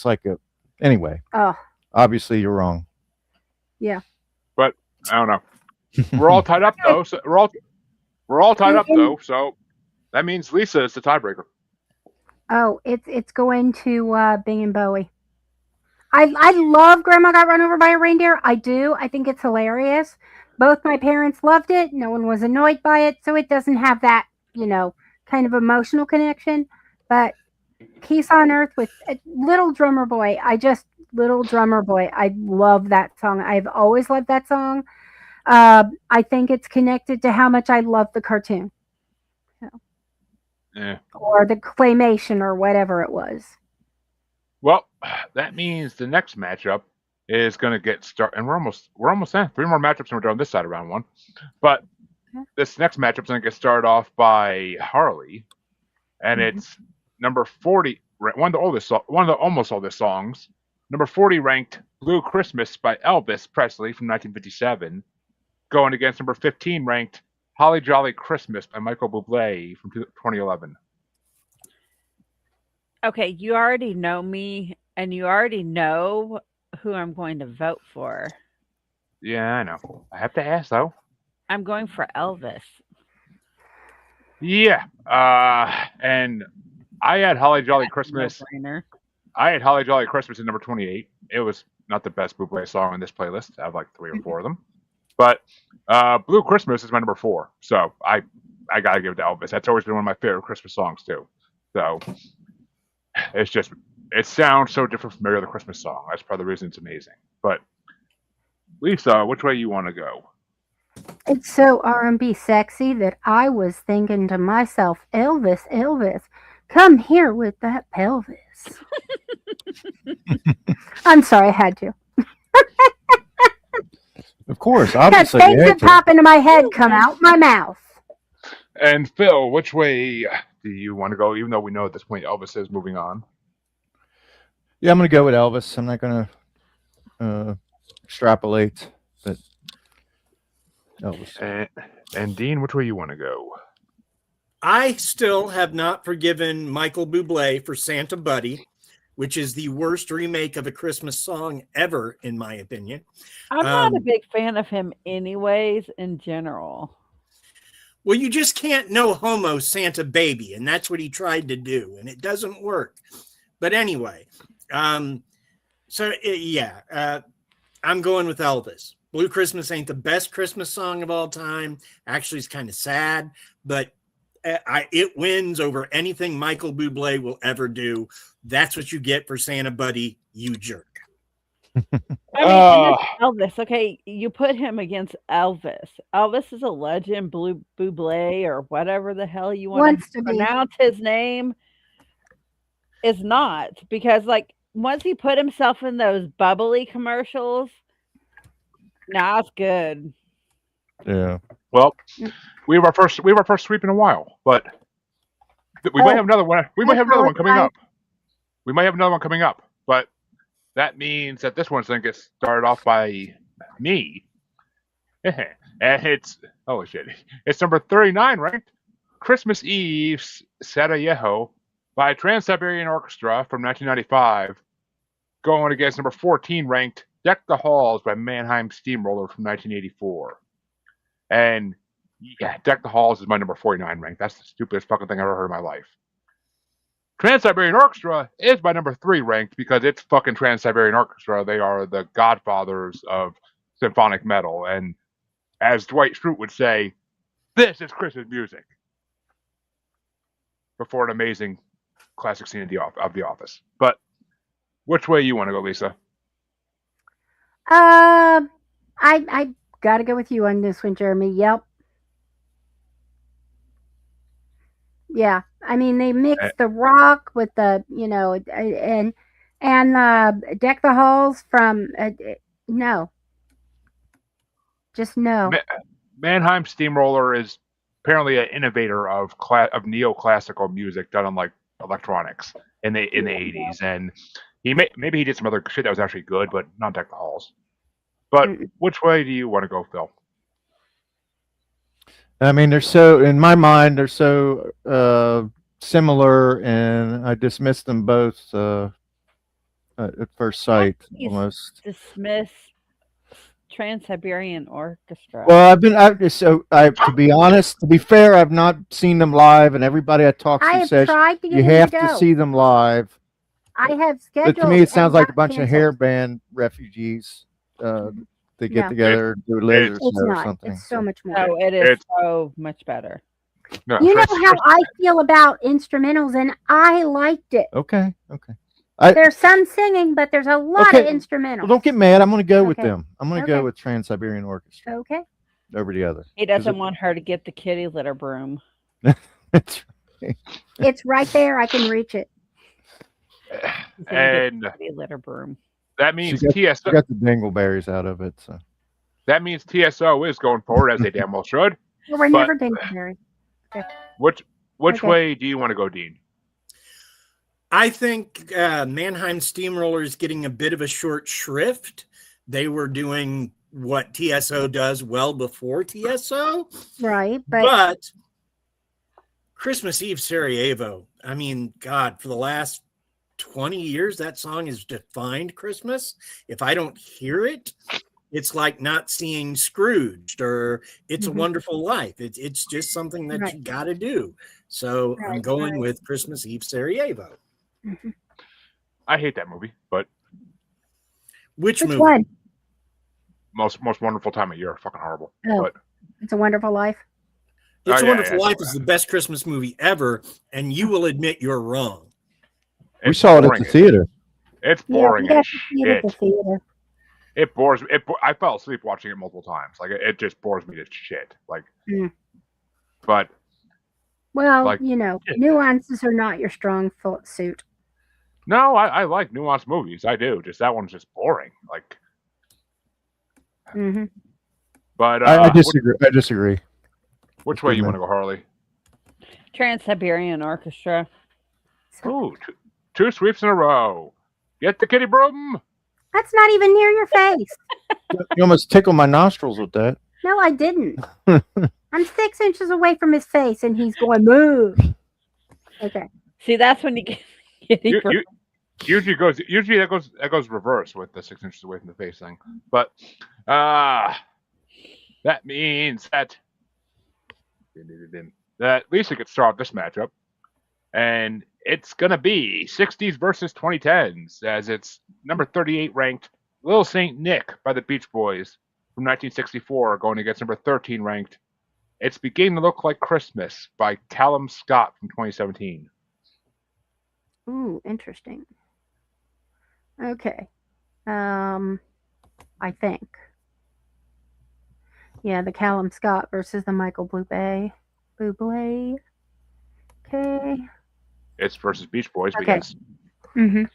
like a anyway. Oh, Obviously, you're wrong. yeah. But I don't know. We're all tied up though. So we're all tied up though. So that means Lisa is the tiebreaker. Oh, it's going to Bing and Bowie. I love Grandma Got Run Over by a Reindeer. I do. I think it's hilarious. Both my parents loved it. No one was annoyed by it, so it doesn't have that kind of emotional connection. But Peace on Earth with Little Drummer Boy. Little Drummer Boy. I love that song. I've always loved that song. I think it's connected to how much I love the cartoon. Yeah. Or the claymation or whatever it was. Well, that means the next matchup is going to get started, and we're almost there. 3 more matchups, and we're done this side of round 1. But this next matchup is going to get started off by Harley, and it's number 40, one of the almost oldest songs. Number 40 ranked "Blue Christmas" by Elvis Presley from 1957, going against number 15 ranked "Holly Jolly Christmas" by Michael Bublé from 2011. Okay, you already know me, and you already know who I'm going to vote for. Yeah, I know. I have to ask though. I'm going for Elvis. Yeah, and I had "Holly Jolly Christmas." No-brainer. I had "Holly Jolly Christmas" at number 28. It was not the best Bublé song on this playlist. I have like 3 or 4 of them, but "Blue Christmas" is my number 4. So I gotta give it to Elvis. That's always been one of my favorite Christmas songs too. So it sounds so different from every other Christmas song. That's part of the reason it's amazing. But Lisa, which way you want to go? It's so R&B sexy that I was thinking to myself, Elvis, come here with that pelvis. I'm sorry, I had to. Of course, Because obviously. things that pop into my head come out my mouth. And Phil, which way do you want to go? Even though we know at this point Elvis is moving on. Yeah, I'm going to go with Elvis. I'm not going to extrapolate, but Elvis. And Dean, which way you want to go? I still have not forgiven Michael Bublé for Santa Buddy, which is the worst remake of a Christmas song ever, in my opinion. I'm not a big fan of him anyways, in general. Well, you just can't no homo Santa baby, and that's what he tried to do, and it doesn't work. But anyway, I'm going with Elvis. Blue Christmas ain't the best Christmas song of all time. Actually, it's kind of sad, but it wins over anything Michael Bublé will ever do. That's what you get for Santa Buddy, you jerk. I mean, and it's Elvis. Okay, you put him against Elvis. Elvis is a legend, Bublé or whatever the hell you want Wants to to be. pronounce his name is not, because like once he put himself in those bubbly commercials, nah, it's good. Yeah. Well, we have our first sweep in a while, but we might have another one. We might have another one coming up. We might have another one coming up, but that means that this one's going to get started off by me. And it's, holy shit, it's number 39 ranked, Christmas Eve Sarajevo by Trans-Siberian Orchestra from 1995, going against number 14 ranked Deck the Halls by Mannheim Steamroller from 1984. And yeah, Deck the Halls is my number 49 ranked. That's the stupidest fucking thing I've ever heard in my life. Trans-Siberian Orchestra is my number 3 ranked because it's fucking Trans-Siberian Orchestra. They are the godfathers of symphonic metal. And as Dwight Schrute would say, this is Christmas music. Before an amazing classic scene of The Office. But which way you want to go, Lisa? I got to go with you on this one, Jeremy. Yep. Yeah, I mean they mix the rock with the and Deck the Halls from no, just no. Mannheim Steamroller is apparently an innovator of neoclassical music done on like electronics in the 80s, and maybe he did some other shit that was actually good, but not Deck the Halls. But which way do you want to go, Phil? I mean, in my mind, they're so similar, and I dismiss them both at first sight, almost. Dismiss Trans-Siberian Orchestra. Well, to be honest, to be fair, I've not seen them live, and everybody I talk to says you have to see them live. I have scheduled. But to me, it sounds like a bunch of hairband refugees. They get together and do lasers or something. It's so much more. No, it is so much better. No, you know how I feel about instrumentals, and I liked it. Okay. There's some singing, but there's a lot of instrumentals. Well, don't get mad. I'm going to go with them. I'm going to go with Trans-Siberian Orchestra. Okay. Over the other. He doesn't want her to get the kitty litter broom. That's right. It's right there. I can reach it. And kitty litter broom. That means TSO got the dingleberries out of it. So that means TSO is going forward, as they damn well should. Well, we're never dingleberry. Okay. Which way do you want to go, Dean? I think Mannheim Steamroller is getting a bit of a short shrift. They were doing what TSO does well before TSO. Right. But Christmas Eve Sarajevo, I mean, God, for the last 20 years, that song has defined Christmas. If I don't hear it, it's like not seeing Scrooged or It's a Wonderful Life. It's just something that you got to do. So I'm going with Christmas Eve Sarajevo. I hate that movie, but which movie? One? Most wonderful time of year. Fucking horrible. Oh, but It's a Wonderful Life. It's a Wonderful Life is the best Christmas movie ever, and you will admit you're wrong. We saw it at the theater. It's boring as shit. The theater. It bores me. I fell asleep watching it multiple times. Like it just bores me to shit. Like, but well, nuances are not your strong suit. No, I like nuanced movies. I do. Just that one's just boring. Like, but I disagree. Which way you want to go, Harley? Trans-Siberian Orchestra. Ooh, two sweeps in a row. Get the kitty broom. That's not even near your face. You almost tickled my nostrils with that. No, I didn't. I'm 6 inches away from his face, and he's going, move. Okay. See, that's when you get kitty broom. Usually that goes reverse with the 6 inches away from the face thing. But that means that Lisa could start this matchup, and it's gonna be 60s versus 2010s, as it's number 38 ranked Little Saint Nick by the Beach Boys from 1964 going against number 13 ranked It's beginning to look like Christmas by Callum Scott from 2017. Ooh, interesting. Okay. I think. Yeah, the Callum Scott versus the Michael Bublé. Bublé. Okay. It's versus Beach Boys, but Okay. yes. Mm-hmm.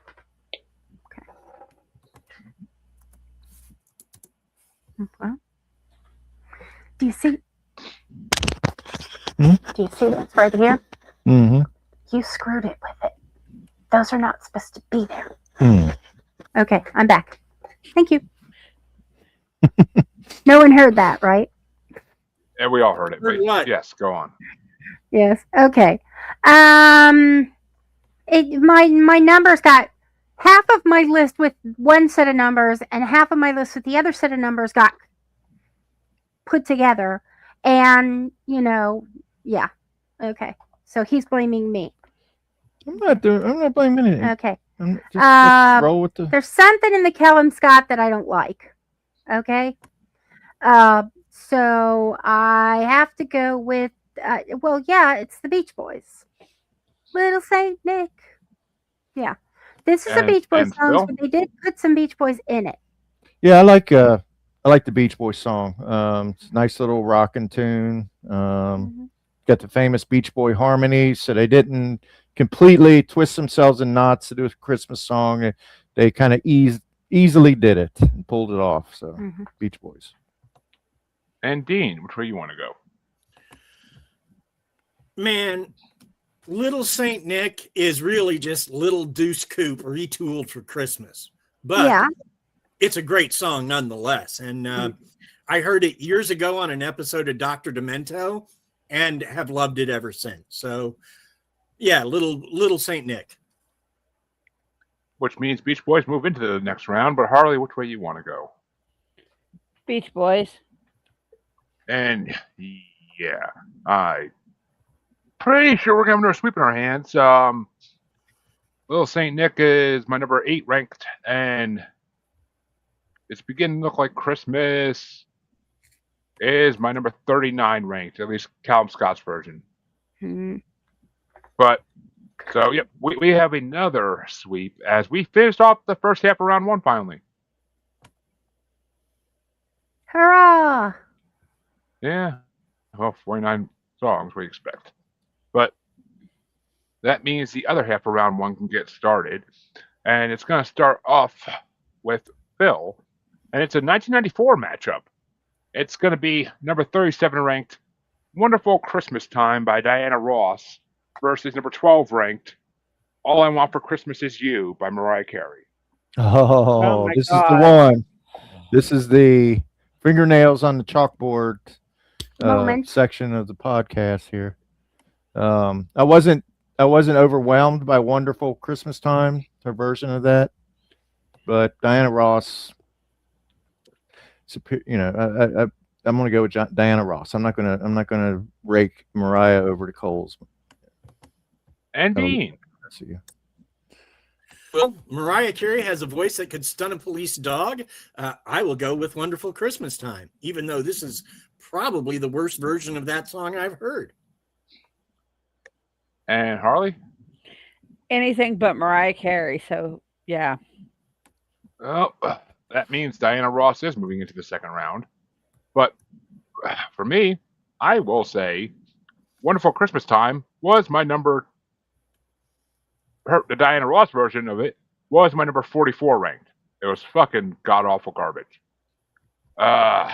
Okay. Well, do you see? Hmm? Do you see this right here? Mm-hmm. You screwed it with it. Those are not supposed to be there. Hmm. Okay, I'm back. Thank you. No one heard that, right? And we all heard it, Heard but what? yes, go on. Yes. Okay. My numbers got half of my list with one set of numbers and half of my list with the other set of numbers got put together, and yeah. Okay. So he's blaming me. I'm not blaming anything. Okay. Just roll with the. There's something in the Kellum Scott that I don't like. Okay. So I have to go with. Well, yeah, it's the Beach Boys. Little Saint Nick. Yeah, this is a Beach Boys And song, Phil? but they did put some Beach Boys in it. Yeah, I like the Beach Boys song. It's a nice little rocking tune. Got the famous Beach Boy harmonies, so they didn't completely twist themselves in knots to do a Christmas song. They kind of easily did it and pulled it off. So Beach Boys. And Dean, which way you want to go? Man, Little Saint Nick is really just Little Deuce Coupe retooled for Christmas. But Yeah. it's a great song nonetheless. And I heard it years ago on an episode of Dr. Demento and have loved it ever since. So, yeah, Little Saint Nick. Which means Beach Boys move into the next round, but Harley, which way you want to go? Beach Boys. And yeah, I pretty sure we're having a sweep in our hands. Little Saint Nick is my number 8 ranked, and it's beginning to look like Christmas is my number 39 ranked, at least Callum Scott's version. But so yep, we have another sweep as we finished off the first half of round 1 finally. Hurrah! Yeah, well, 49 songs we expect, but that means the other half of round 1 can get started, and it's going to start off with Phil, and it's a 1994 matchup. It's going to be number 37 ranked Wonderful Christmas Time by Diana Ross versus number 12 ranked All I Want for Christmas Is You by Mariah Carey. Oh, my this is God. the one. This is the fingernails on the chalkboard Moment. section of the podcast here. I wasn't overwhelmed by Wonderful Christmas Time, her version of that, but Diana Ross. I'm going to go with Diana Ross. I'm not going to rake Mariah over the coals. And Dean. Well, Mariah Carey has a voice that could stun a police dog. I will go with Wonderful Christmas Time, even though this is probably the worst version of that song I've heard. And Harley? Anything but Mariah Carey. So, yeah. Oh, that means Diana Ross is moving into the second round. But for me, I will say Wonderful Christmas Time was my number. The Diana Ross version of it was my number 44 ranked. It was fucking god awful garbage. All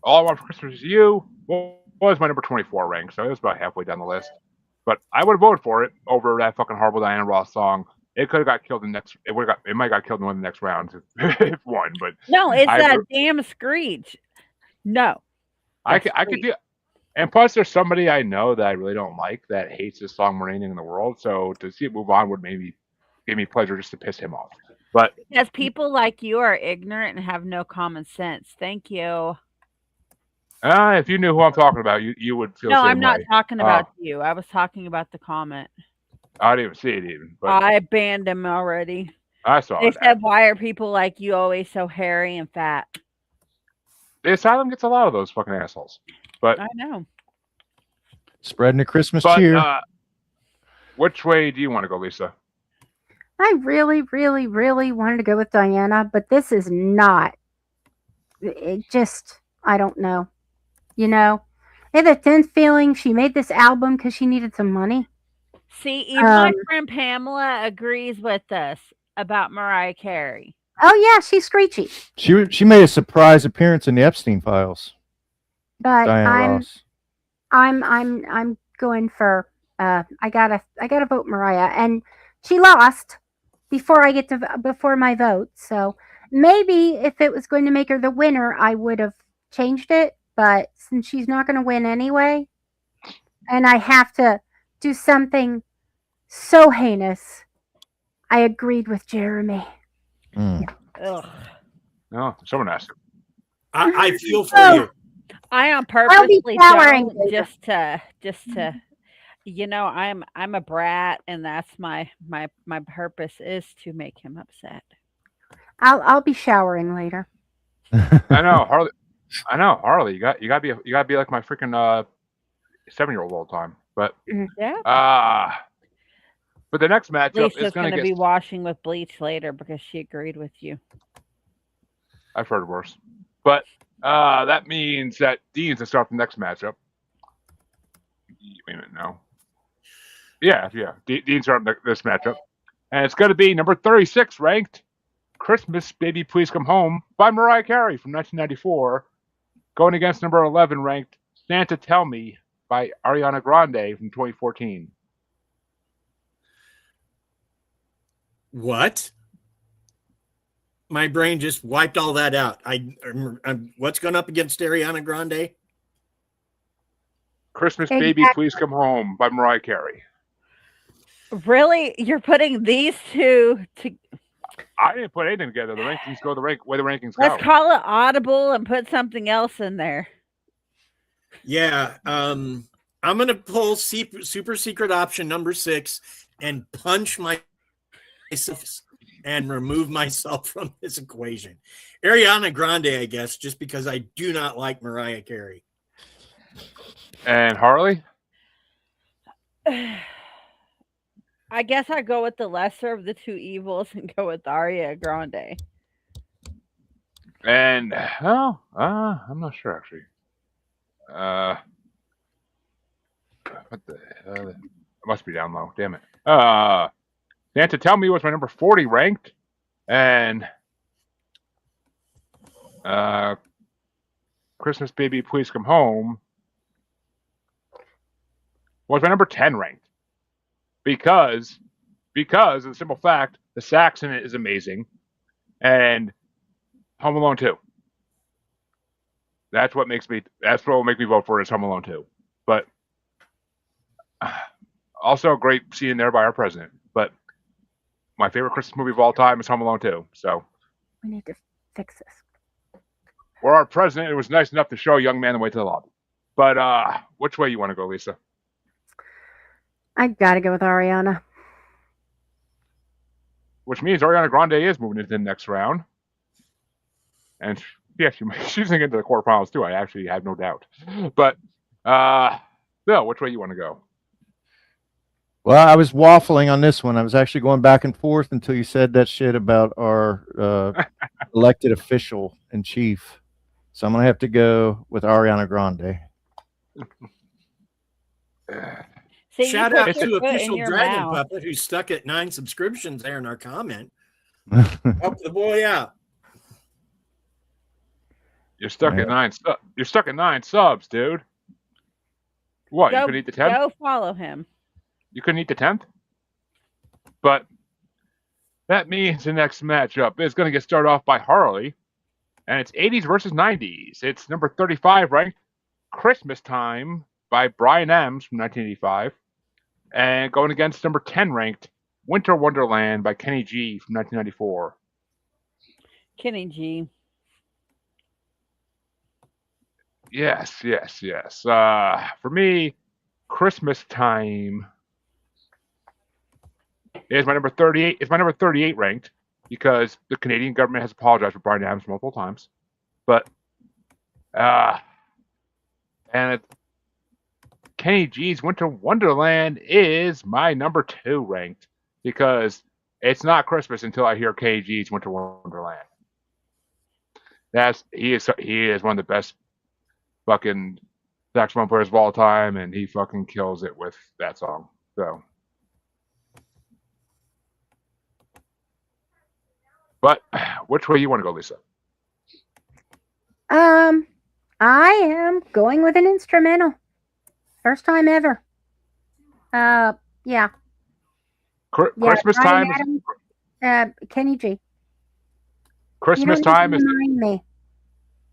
I Want for Christmas Is You was my number 24 ranked, so it was about halfway down the list. But I would have voted for it over that fucking horrible Diana Ross song. It could have got killed in the next. It might have got killed in one of the next rounds if won. But no, it's that damn screech. No, I could do. And plus, there's somebody I know that I really don't like that hates this song more than anything in the world. So to see it move on would maybe give me pleasure just to piss him off. But because people like you are ignorant and have no common sense. Thank you. If you knew who I'm talking about, you would feel. No, the same I'm not way. talking about you. I was talking about the comment. I didn't even see it even. But I banned him already. I saw They it. said, "Why are people like you always so hairy and fat?" the asylum gets a lot of those fucking assholes. But I know. Spreading the Christmas cheer. which way do you want to go, Lisa? I really, really, really wanted to go with Diana, but this is not. It just, I don't know. You know, I have a tense feeling she made this album because she needed some money. See, even my friend Pamela agrees with us about Mariah Carey. Oh yeah, she's screechy. She made a surprise appearance in the Epstein Files. But Diana Ross. I'm going for I gotta vote Mariah, and she lost before my vote. So maybe if it was going to make her the winner, I would have changed it. But since she's not going to win anyway, and I have to do something so heinous, I agreed with Jeremy. Ugh. No, someone asked. I feel for you. I on purposely showering don't just to you know, I'm a brat, and that's my purpose is to make him upset. I'll be showering later. I know, Harley. You gotta be like my freaking 7-year-old all the time. But Yeah. but the next matchup Lisa's is going to be washing with bleach later because she agreed with you. I've heard worse. But that means that Dean's to start the next matchup. Wait a minute, no. Yeah. Dean's starting this matchup. And it's going to be number 36 ranked Christmas Baby Please Come Home by Mariah Carey from 1994, going against number 11 ranked Santa Tell Me by Ariana Grande from 2014. What? My brain just wiped all that out. What's going up against Ariana Grande? Christmas Baby Please Come Home by Mariah Carey. Really? You're putting these two to... I didn't put anything together. The rankings go the way the rankings go. Let's call it audible and put something else in there. Yeah. I'm going to pull super secret option number 6 and punch myself and remove myself from this equation. Ariana Grande, I guess, just because I do not like Mariah Carey. And Harley? I guess I go with the lesser of the two evils and go with Ariana Grande. And I'm not sure actually. What the hell? It must be down low. Damn it. Santa Tell Me was my number 40 ranked, and Christmas Baby Please Come Home was my number 10 ranked. Because of the simple fact, the sax in it is amazing, and Home Alone 2. That's what will make me vote for it is Home Alone 2. But also a great scene there by our president. But my favorite Christmas movie of all time is Home Alone 2. So we need to fix this. For our president, it was nice enough to show a young man the way to the lobby. But which way you want to go, Lisa? I gotta go with Ariana. Which means Ariana Grande is moving into the next round. And yeah, she's going into the quarterfinals too. I actually have no doubt. But Bill, which way you want to go? Well, I was waffling on this one. I was actually going back and forth until you said that shit about our elected official in chief. So I'm going to have to go with Ariana Grande. See, shout out to official Dragon Puppet who's stuck at 9 subscriptions there in our comment. Help the boy out. You're stuck at 9. You're stuck at 9 subs, dude. What? You couldn't eat the 10th? Go follow him. You couldn't eat the 10th? But that means the next matchup is going to get started off by Harley, and it's 80s versus 90s. It's number 35 ranked Christmas Time by Brian Ems from 1985. And going against number 10 ranked Winter Wonderland by Kenny G from 1994. Kenny G. Yes. For me, Christmas Time is my number 38. It's my number 38 ranked because the Canadian government has apologized for Brian Adams multiple times. But Uh, and Kenny G's Winter Wonderland is my number 2 ranked because it's not Christmas until I hear Kenny G's Winter Wonderland. He is one of the best fucking saxophone players of all time, and he fucking kills it with that song. So, but which way you want to go, Lisa? I am going with an instrumental. First time ever. Yeah. Christmas Bryan time. Adams, Kenny G. Christmas time is remind me.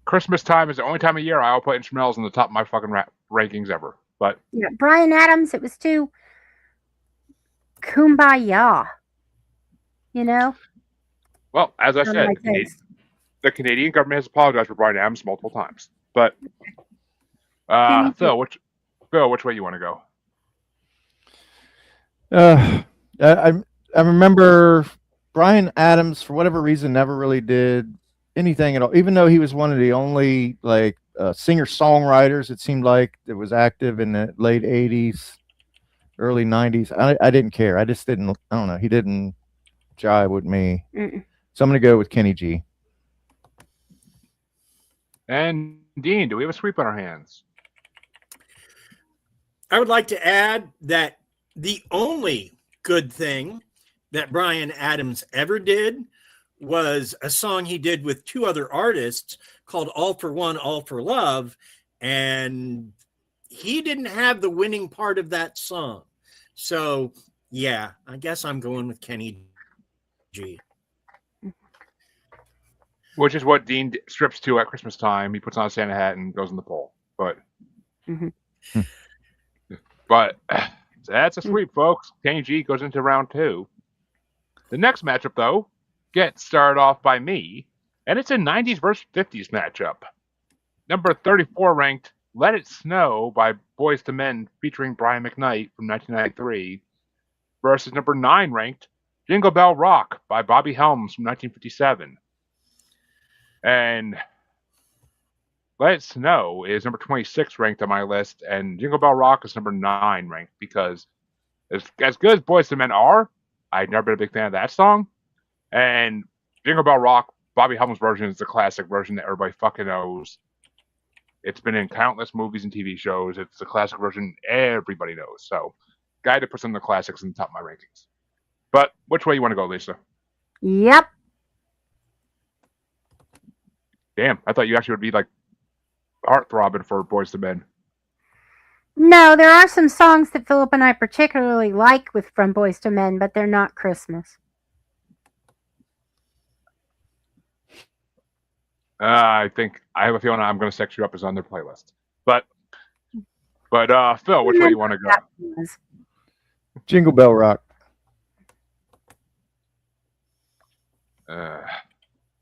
Christmas time is the only time of year I'll put instrumentals on the top of my fucking rankings ever. But Yeah, Bryan Adams. It was too kumbaya. You know. Well, as I On said, my taste. the Canadian government has apologized for Bryan Adams multiple times. But Phil, which way you want to go? I remember Bryan Adams, for whatever reason, never really did anything at all. Even though he was one of the only like singer-songwriters, it seemed like, that was active in the late '80s, early '90s. I didn't care. I just didn't. I don't know. He didn't jive with me. So I'm going to go with Kenny G. And Dean, do we have a sweep on our hands? I would like to add that the only good thing that Bryan Adams ever did was a song he did with 2 other artists called All for One, All for Love. And he didn't have the winning part of that song. So, yeah, I guess I'm going with Kenny G. Which is what Dean strips to at Christmas time. He puts on a Santa hat and goes in the poll. But but that's a sweep, folks. Kenny G goes into round 2. The next matchup, though, gets started off by me, and it's a 90s versus 50s matchup. Number 34 ranked Let It Snow by Boyz II Men featuring Brian McKnight from 1993 versus number 9 ranked Jingle Bell Rock by Bobby Helms from 1957. And Let It Snow is number 26 ranked on my list, and Jingle Bell Rock is number 9 ranked because as good as Boyz II Men are, I've never been a big fan of that song. And Jingle Bell Rock, Bobby Helms' version, is the classic version that everybody fucking knows. It's been in countless movies and TV shows. It's the classic version everybody knows. So, guy to put some of the classics in the top of my rankings. But which way you want to go, Lisa? Yep. Damn, I thought you actually would be like heartthrobbing for Boyz II Men. No, there are some songs that Philip and I particularly like from Boyz II Men, but they're not Christmas. I think I have a feeling I'm going to sex you up as on their playlist. But Phil, which way you want to go? Jingle Bell Rock.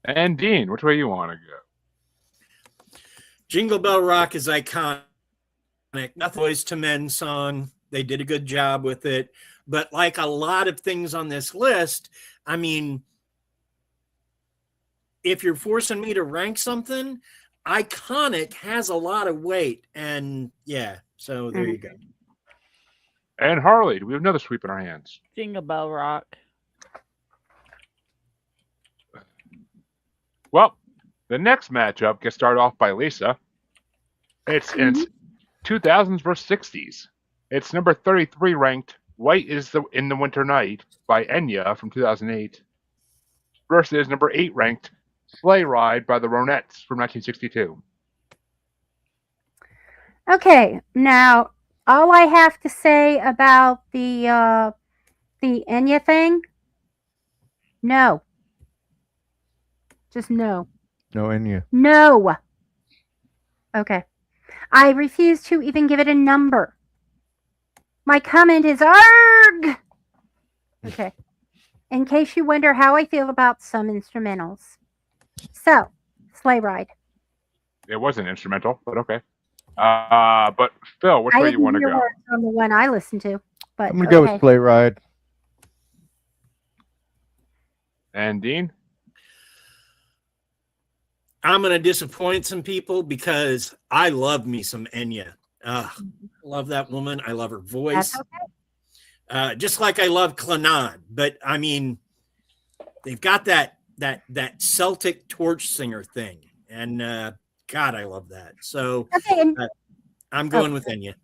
And Dean, which way you want to go? Jingle Bell Rock is iconic. Not the Boyz II Men song. They did a good job with it. But like a lot of things on this list, I mean, if you're forcing me to rank something, iconic has a lot of weight. And yeah, so there you go. And Harley, do we have another sweep in our hands? Jingle Bell Rock. Well, the next matchup gets started off by Lisa. It's 2000s versus 60s. It's number 33 ranked White is in the Winter Night by Enya from 2008 versus number 8 ranked Sleigh Ride by the Ronettes from 1962. Okay, now all I have to say about the Enya thing, no. Just no. No Enya. No. Okay. I refuse to even give it a number. My comment is ARG! Okay. In case you wonder how I feel about some instrumentals. So, Sleigh Ride. It was an instrumental, but okay. But Phil, which way you want to go? On the one I listened to, but I'm gonna go with Sleigh Ride. And Dean? I'm going to disappoint some people because I love me some Enya. Love that woman. I love her voice. That's okay. Just like I love Clannad. But I mean, they've got that Celtic torch singer thing. And God, I love that. So Okay, and I'm going with Enya.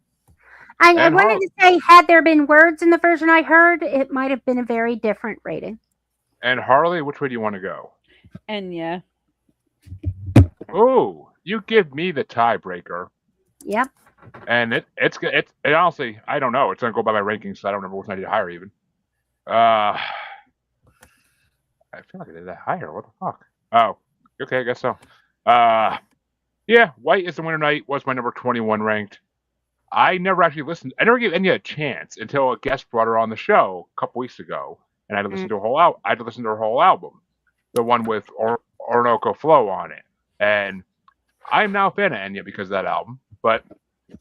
I And wanted to say, had there been words in the version I heard, it might have been a very different rating. And Harley, which way do you want to go? Enya. Oh, you give me the tiebreaker. Yep. And it's honestly, I don't know. It's gonna go by my rankings, so I don't remember which one I did higher even. I feel like I did that higher. What the fuck? Oh, okay, I guess so. Yeah, White is the Winter Night was my number 21 ranked. I never actually listened. I never gave Enya a chance until a guest brought her on the show a couple weeks ago, and I had to listen to a whole I had to listen to her whole album, the one with Orinoco Flow on it, and I'm now a fan of Enya because of that album. But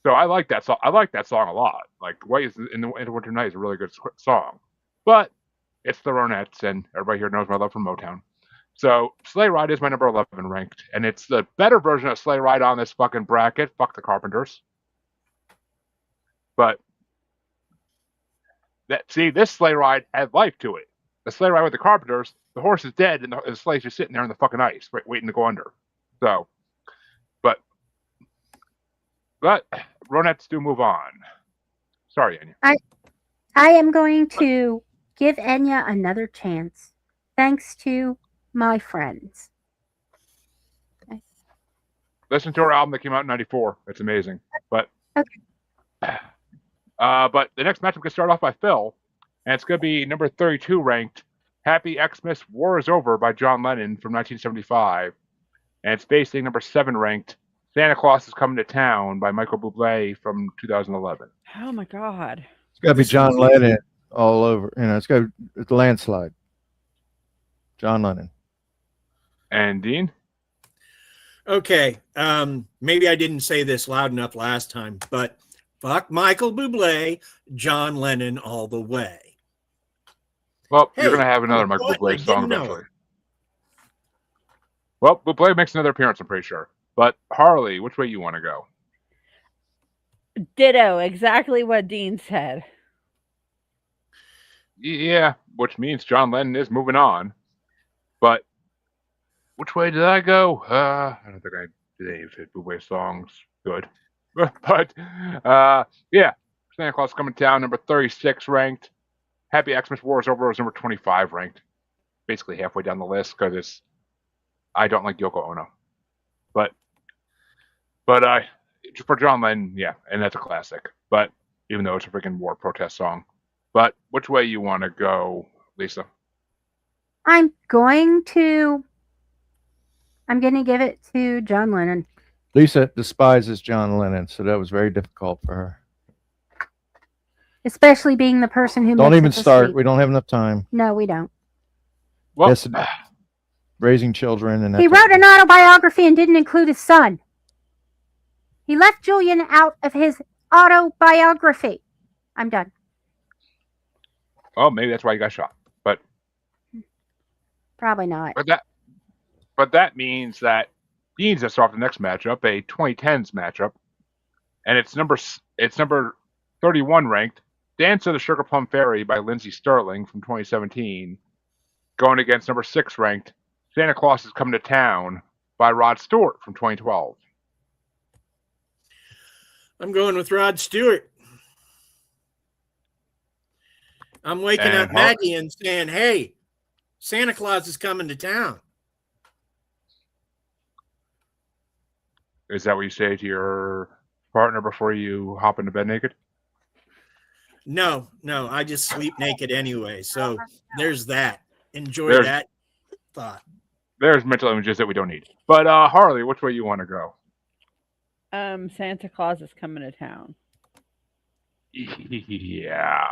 so I like that song. I like that song a lot. Like White is in the Winter Night is a really good song, but it's the Ronettes, and everybody here knows my love for Motown. So Sleigh Ride is my number 11 ranked, and it's the better version of Sleigh Ride on this fucking bracket. Fuck the Carpenters. But this Sleigh Ride had life to it. The Sleigh Ride with the Carpenters, the horse is dead, and the sleigh's just sitting there in the fucking ice, waiting to go under. So, but Ronettes do move on. Sorry, Enya. I am going to give Enya another chance, thanks to my friends. Listen to her album that came out in '94. It's amazing. But Okay. But the next matchup gets started off by Phil, and it's going to be number 32 ranked Happy Xmas War is Over by John Lennon from 1975. And it's facing number 7 ranked Santa Claus is Coming to Town by Michael Bublé from 2011. Oh my God. It's got to be John Lennon all over. It's got it's a landslide. John Lennon. And Dean? Okay. Maybe I didn't say this loud enough last time, but fuck Michael Bublé, John Lennon all the way. Well, you're going to have another Michael Bublé song eventually. Well, Bublé makes another appearance, I'm pretty sure. But Harley, which way you want to go? Ditto. Exactly what Dean said. Yeah, which means John Lennon is moving on. But which way did I go? I don't think I did any of Bublé songs good. But yeah, Santa Claus Coming to Town, number 36 ranked. Happy Xmas War is Over was number 25 ranked. Basically halfway down the list because I don't like Yoko Ono. But for John Lennon, yeah, and that's a classic. But even though it's a freaking war protest song. But which way you want to go, Lisa? I'm going to give it to John Lennon. Lisa despises John Lennon, so that was very difficult for her. Especially being the person who Don't makes even it this start. week. We don't have enough time. No, we don't. Well, Yes, raising children and that He type wrote of- an autobiography and didn't include his son. He left Julian out of his autobiography. I'm done. well, maybe that's why you got shot. But Probably not. But that means that Dean's just off the next matchup, a 2010s matchup, and it's number 31 ranked, Dance of the Sugar Plum Fairy by Lindsey Sterling from 2017, going against number 6 ranked Santa Claus is Coming to Town by Rod Stewart from 2012. I'm going with Rod Stewart. I'm waking And up Maggie and saying, hey, Santa Claus is coming to town. Is that what you say to your partner before you hop into bed naked? No, I just sleep naked anyway. So there's that. Enjoy There's- that thought. There's mental images that we don't need. But Harley, which way you want to go? Santa Claus is Coming to Town. Yeah.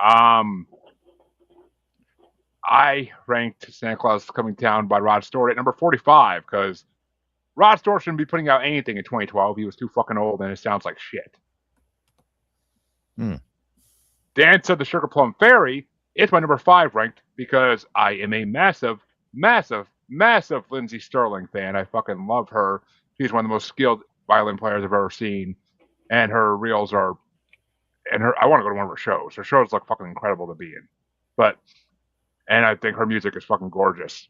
I ranked Santa Claus is Coming to Town by Rod Stewart at number 45 because Rod Stewart shouldn't be putting out anything in 2012. He was too fucking old and it sounds like shit. Dance of the Sugar Plum Fairy is my number 5 ranked because I am a massive, massive massive Lindsey Sterling fan. I fucking love her. She's one of the most skilled violin players I've ever seen, and her reels are. And her, I want to go to one of her shows. Her shows look fucking incredible to be in, and I think her music is fucking gorgeous.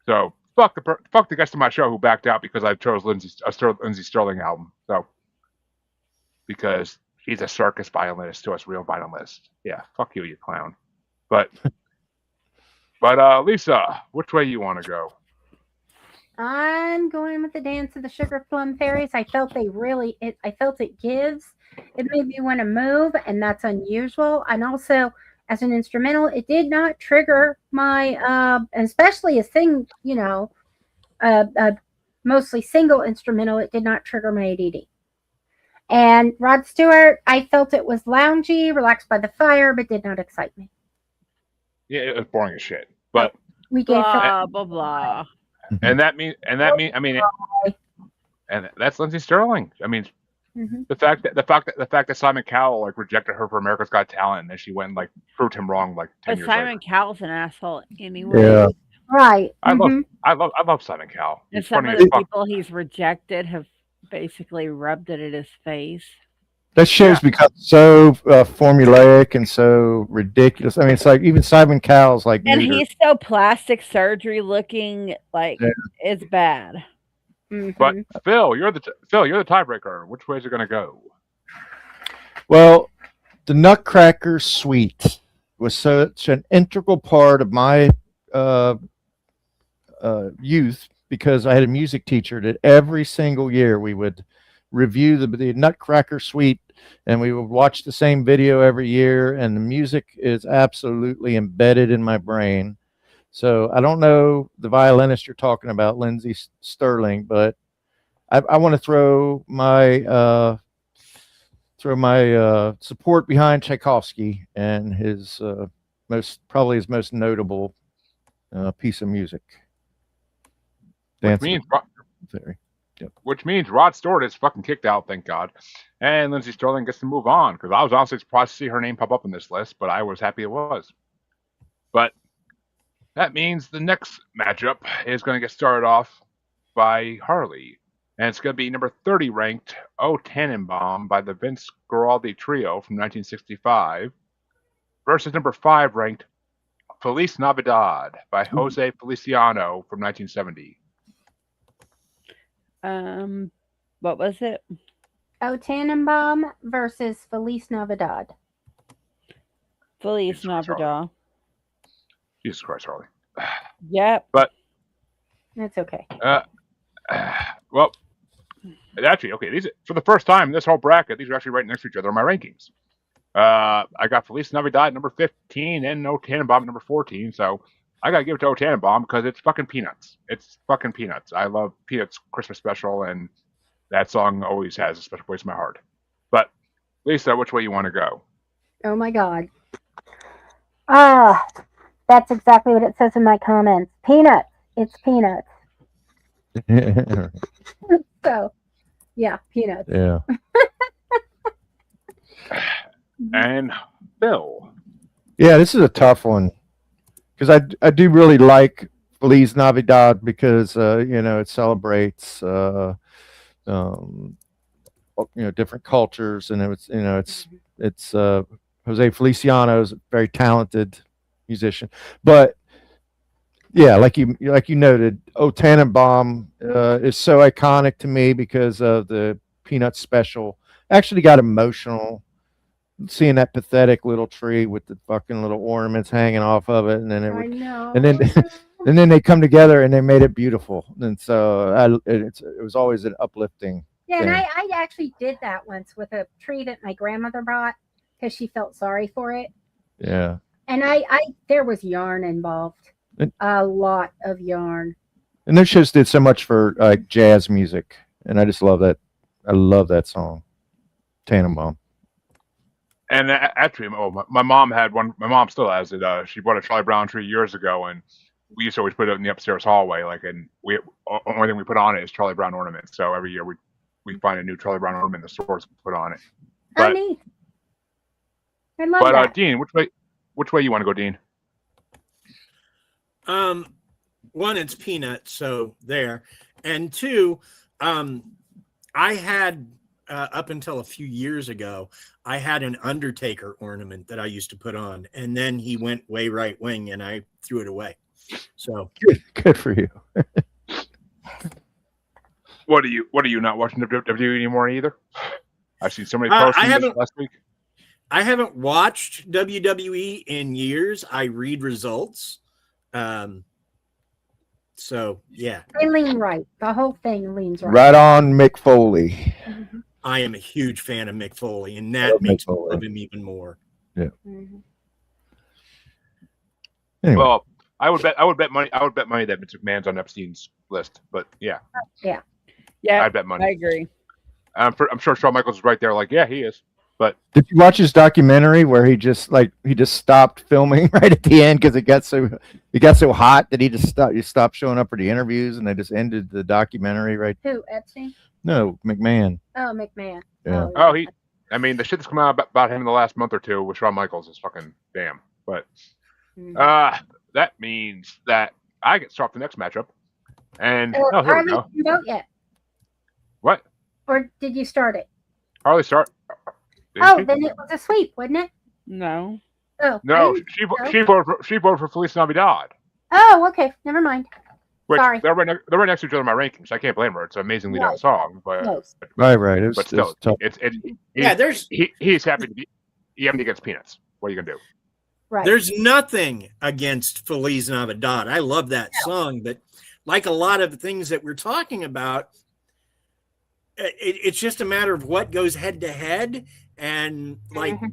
So fuck the guest of my show who backed out because I chose Lindsey Sterling album. So because he's a circus violinist to us real violinists. Yeah, fuck you, you clown. But Lisa, which way you want to go? I'm going with the Dance of the Sugar Plum Fairies. I felt I felt it gives. It made me want to move, and that's unusual. And also, as an instrumental, it did not trigger my, especially a mostly single instrumental, it did not trigger my ADD. And Rod Stewart, I felt it was loungy, relaxed by the fire, but did not excite me. Yeah, it was boring as shit. But We gave Blah blah blah. and that's Lindsey Sterling. I mean, the fact that Simon Cowell like rejected her for America's Got Talent, and then she went and like proved him wrong like 10 But years Simon later. Cowell's an asshole anyway. Yeah. right. I love Simon Cowell. And He's some funny of as the fuck. people he's rejected have basically rubbed it in his face. That show's become so formulaic and so ridiculous. I mean, it's like even Simon Cowell's like, And neuter. he's so plastic surgery looking, like Yeah. it's bad. But Phil, you're the tiebreaker. Which way is it going to go? Well, the Nutcracker Suite was such an integral part of my youth because I had a music teacher that every single year we would review the Nutcracker Suite, and we would watch the same video every year, and the music is absolutely embedded in my brain. So I don't know the violinist you're talking about, Lindsey Sterling, but I want to throw my support behind Tchaikovsky and his probably his most notable piece of music. Which means Rod Stewart is fucking kicked out, thank God. And Lindsey Sterling gets to move on, because I was honestly surprised to see her name pop up in this list, but I was happy it was. But that means the next matchup is going to get started off by Harley. And it's going to be number 30 ranked O Tannenbaum by the Vince Guaraldi Trio from 1965 versus number 5 ranked Feliz Navidad by Jose Feliciano from 1970. What was it? O Tannenbaum versus Feliz Navidad. Feliz Navidad. Jesus Christ, Harley. Yep. But That's okay. Well, actually, okay. These for the first time in this whole bracket, these are actually right next to each other in my rankings. I got Feliz Navidad number 15 and O Tannenbaum number 14. So I gotta give it to O Tannenbaum because it's fucking Peanuts. It's fucking Peanuts. I love Peanuts Christmas special, and that song always has a special place in my heart. But Lisa, which way you want to go? Oh my God. That's exactly what it says in my comments. Peanuts. It's Peanuts. So, yeah, Peanuts. Yeah. And Bill. Yeah, this is a tough one because I do really like Feliz Navidad because it celebrates different cultures, and it's Jose Feliciano is a very talented musician, but yeah, like you noted, O Tannenbaum is so iconic to me because of the Peanuts special. Actually got emotional seeing that pathetic little tree with the fucking little ornaments hanging off of it, and then and then they come together and they made it beautiful, and so it was always an uplifting. Yeah, thing. and I actually did that once with a tree that my grandmother brought because she felt sorry for it. Yeah, and I there was yarn involved, a lot of yarn. And those shows did so much for jazz music, and I just love that. I love that song, Tannenbaum. And actually, my mom had one. My mom still has it. She bought a Charlie Brown tree years ago, and we used to always put it in the upstairs hallway. And only thing we put on it is Charlie Brown ornaments. So every year we find a new Charlie Brown ornament in the stores to put on it. But, neat. I love that. Dean, which way you want to go, Dean? one, it's peanuts, so there. And two, I had up until a few years ago, I had an Undertaker ornament that I used to put on, and then he went way right wing, and I threw it away. So Good for you. What are you not watching WWE anymore either? I've seen so many I postings haven't- last week. I haven't watched WWE in years. I read results. So yeah, They lean right. The whole thing leans right. Right on, Mick Foley. Mhm. I am a huge fan of Mick Foley, and I that love Mick makes me Foley. love him even more. Mhm. Anyway, Well, I would bet money that Vince McMahon's on Epstein's list. But yeah, Yeah, I'd bet I money. agree. I'm sure Shawn Michaels is right there. Like, yeah, he is. But did you watch his documentary where he just stopped filming right at the end because it got so hot that he stopped showing up for the interviews and they just ended the documentary right? Who, Epstein? No, McMahon. Oh, McMahon. Yeah. oh, I mean, the shit that's come out about him in the last month or two with Shawn Michaels is fucking damn. But Mhm. that means that I get to start the next matchup. And Or oh, here we Harley go. didn't vote yet. What? Or did you start it? Harley start? Did Oh, she? then it was a sweep, wasn't it? No. Oh, I No, didn't- she voted for Feliz Navidad. Oh, okay. Never mind. Which Sorry. they're right next to each other in my rankings. I can't blame her. It's an amazingly done Right. song, but Close. Right. It was, but it still, was tough. Yeah, he's happy to be against Peanuts. What are you gonna do? Right. there's nothing against Feliz Navidad. I love that song, but like a lot of the things that we're talking about, it's just a matter of what goes head to head. And like, Mhm.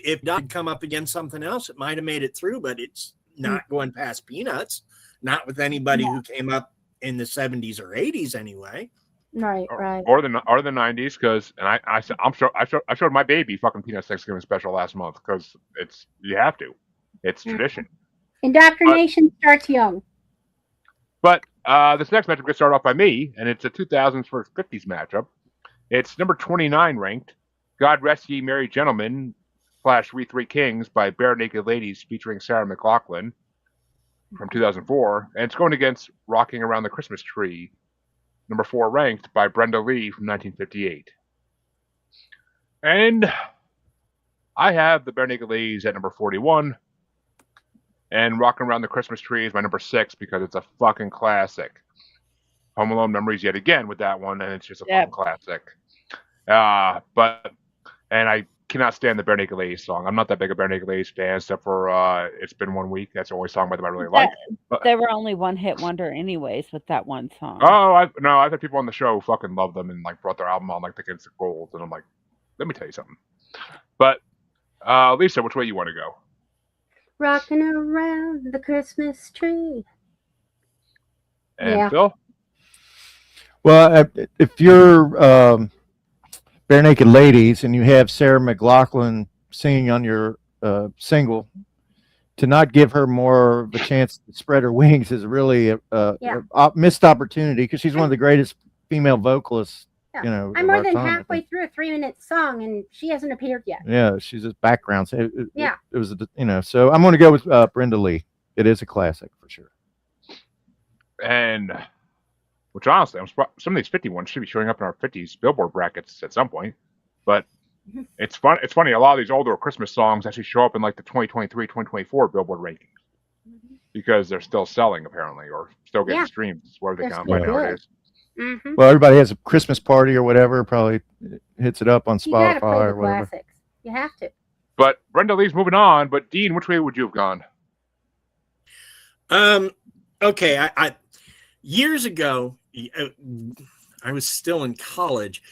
If Dodd had come up against something else, it might have made it through, but it's not going past Peanuts, not with anybody who came up in the 70s or 80s anyway. Right. Right. Or the 90s, because I showed my baby fucking Peanuts Thanksgiving special last month because you have to. It's tradition. Indoctrination starts young. But this next matchup gets started off by me, and it's a 2000s versus 50s matchup. It's number 29 ranked. God Rest Ye Merry Gentlemen / We Three Kings by Bare Naked Ladies featuring Sarah McLachlan from 2004. And it's going against Rocking Around the Christmas Tree, number 4 ranked by Brenda Lee from 1958. And I have the Bare Naked Ladies at number 41. And Rocking Around the Christmas Tree is my number 6 because it's a fucking classic. Home Alone Memories yet again with that one, and it's just a fucking classic. And I cannot stand the Bare Naked Ladies song. I'm not that big a Bare Naked Ladies fan, except for It's Been 1 Week. That's the only song by them I really like. They were only one hit wonder, anyways, with that one song. Oh, I've had people on the show who fucking love them and like brought their album on like the Kids of Gold, and I'm like, let me tell you something. But Lisa, which way you want to go? Rocking around the Christmas tree. And Yeah. Phil? Well, if you're Bare Naked Ladies and you have Sarah McLachlan singing on your single, to not give her more of a chance to spread her wings is really a missed opportunity because she's one of the greatest female vocalists. Yeah. You know, I'm of more our than time, I halfway think. through a 3-minute song and she hasn't appeared yet. Yeah, she's a background. So Yeah. it was So I'm going to go with Brenda Lee. It is a classic for sure. And which honestly, some of these 50 ones should be showing up in our 50s Billboard brackets at some point. But it's fun. It's funny. A lot of these older Christmas songs actually show up in like the 2023, 2024 Billboard rankings because they're still selling apparently, or still getting streams, whatever they They're can still find nowadays. Mm-hmm. Well, everybody has a Christmas party or whatever. Probably hits it up on You gotta Spotify play the or whatever. classics. You have to. But Brenda Lee's moving on. But Dean, which way would you have gone? Okay, I years ago, I was still in college.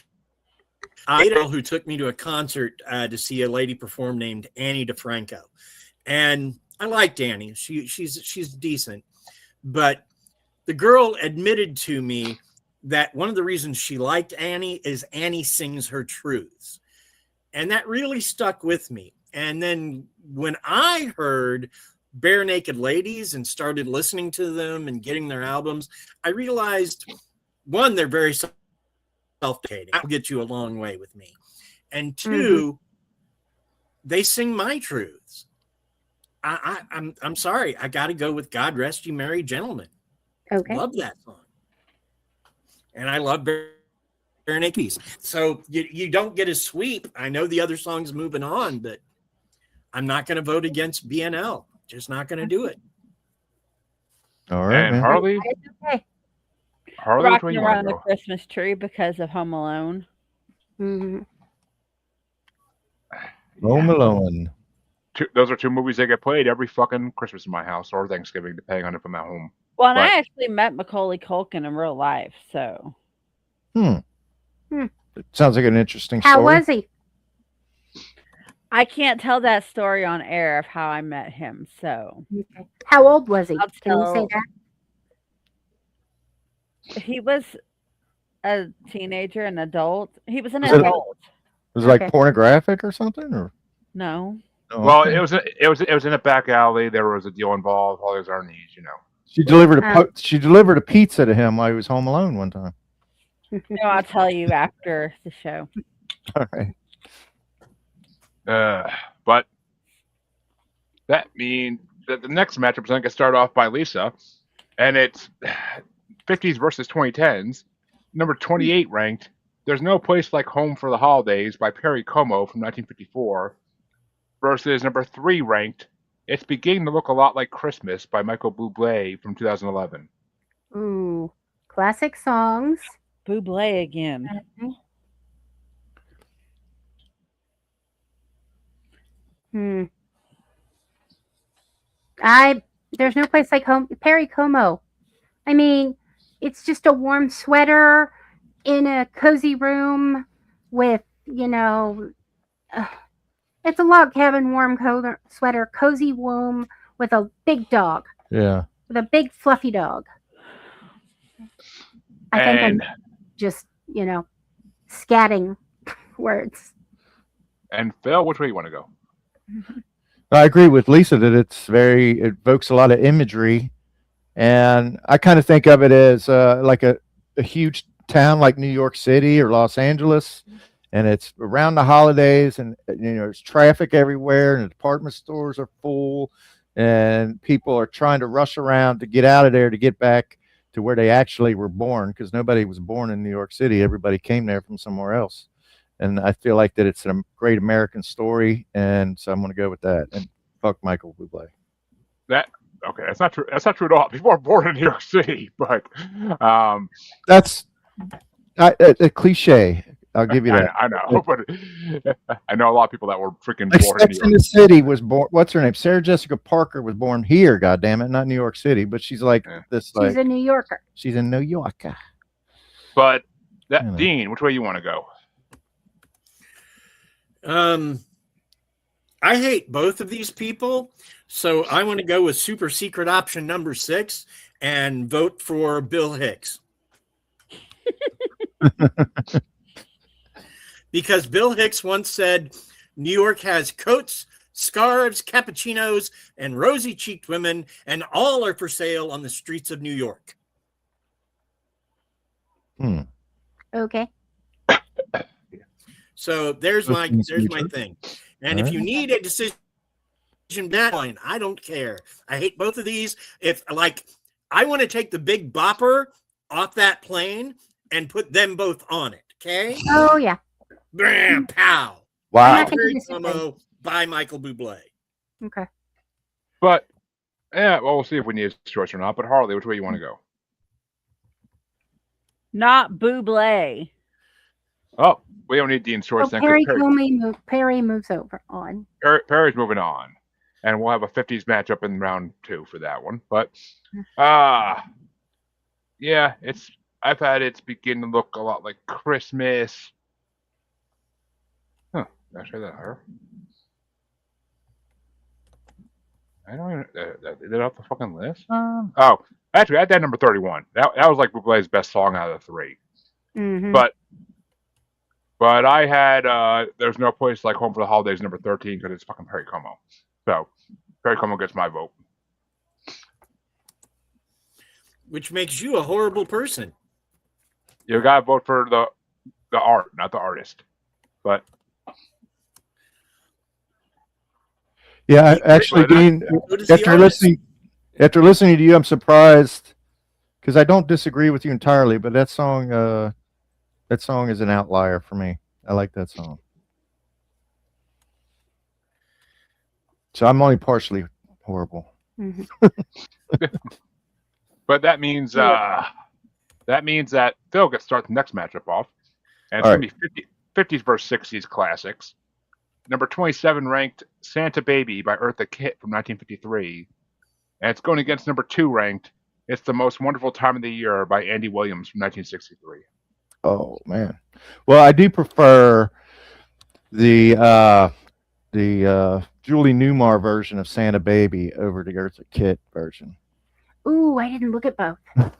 I had a girl who took me to a concert to see a lady perform named Annie DeFranco, and I liked Annie. She's decent, but the girl admitted to me that one of the reasons she liked Annie is Annie sings her truths, and that really stuck with me. And then when I heard Bare Naked Ladies and started listening to them and getting their albums, I realized, one, they're very self-deprecating. That'll get you a long way with me. And two, they sing my truths. I'm sorry. I got to go with God Rest You Merry Gentlemen. Okay. Love that song. And I love Bare Naked Ladies. So you don't get a sweep. I know the other song's moving on, but I'm not going to vote against BNL. Just not going to do it. All right, And man. Harley, Okay. Harley, which way Rocking you want around to the go? Christmas tree because of Home Alone. Mhm. Home Alone. Those are two movies that get played every fucking Christmas in my house or Thanksgiving, depending on if I'm at home. Well, and But- I actually met Macaulay Culkin in real life, so Sounds like an interesting How story. was he? I can't tell that story on air of how I met him. So Okay. How old was he? I'll Can you say tell- that? he was a teenager, an adult. He was an Was it- adult. Was it like Okay. pornographic or something? Or No. oh, Well, okay. it was in a back alley. There was a deal involved. All those are needs, you know. She delivered a pizza to him while he was home alone one time. No, I'll tell you after the show. All right. But that means that the next matchup is going to get started off by Lisa, and it's 50s versus 2010s. Number 28 ranked. There's No Place Like Home for the Holidays by Perry Como from 1954 versus number 3 ranked. It's beginning to look a lot like Christmas by Michael Bublé from 2011. Ooh, classic songs. Bublé again. Okay. Hmm. There's no place like home. Perry Como. I mean, it's just a warm sweater in a cozy room with, it's a log cabin warm sweater, cozy room with a big dog, Yeah. with a big fluffy dog. I think I'm just, scatting words. And Phil, which way you want to go? I agree with Lisa that it evokes a lot of imagery, and I kind of think of it as like a huge town like New York City or Los Angeles, and it's around the holidays, and there's traffic everywhere, and the department stores are full, and people are trying to rush around to get out of there to get back to where they actually were born, because nobody was born in New York City. Everybody came there from somewhere else. And I feel like that it's a great American story, and so I'm going to go with that. And fuck Michael Bublé. Okay, that's not true. That's not true at all. People are born in New York City, but That's a cliche. I'll give you that. I know, but I know a lot of people that were freaking Like born in New Sex York. in the City was born. What's her name? Sarah Jessica Parker was born here. God damn it, not New York City, but she's like this. She's Like a New Yorker. she's in New York. But that You know. Dean, which way you want to go? I hate both of these people, so I want to go with super secret option number 6 and vote for Bill Hicks. Because Bill Hicks once said, New York has coats, scarves, cappuccinos, and rosy-cheeked women, and all are for sale on the streets of New York. Okay. So there's my thing. And if you need a decision deadline, I don't care. I hate both of these. If I want to take the Big Bopper off that plane and put them both on it. Okay. Oh yeah. Bam, pow. Wow. Very Como by Michael Bublé. Okay. But yeah, well, we'll see if we need a choice or not. But Harley, which way you want to go? Not Bublé. Oh, we don't need Dean's choice So then. 'Cause Perry moves over on. Perry's moving on, and we'll have a 50s matchup in round 2 for that one. But yeah, I've had it's begin to look a lot like Christmas. Huh? Did I say that her? I don't even. Is it off the fucking list? Oh, actually, I had that number 31. That was like Bublé's best song out of the 3. Mm-hmm. But I had There's No Place Like Home for the Holidays number 13 because it's fucking Perry Como. So Perry Como gets my vote. Which makes you a horrible person. You gotta vote for the art, not the artist. But Yeah, He- actually, But Dean, So does the after artist. listening to you, I'm surprised because I don't disagree with you entirely, but that song is an outlier for me. I like that song. So I'm only partially horrible. Mhm. that means Yeah. that Phil gets to start the next matchup off, and it's All going to be 50s versus 60s classics. Number 27 ranked Santa Baby by Eartha Kitt from 1953, and it's going against number 2 ranked It's the Most Wonderful Time of the Year by Andy Williams from 1963. Oh man. Well, I do prefer the Julie Newmar version of Santa Baby over the Eartha Kitt version. Ooh, I didn't look at both. I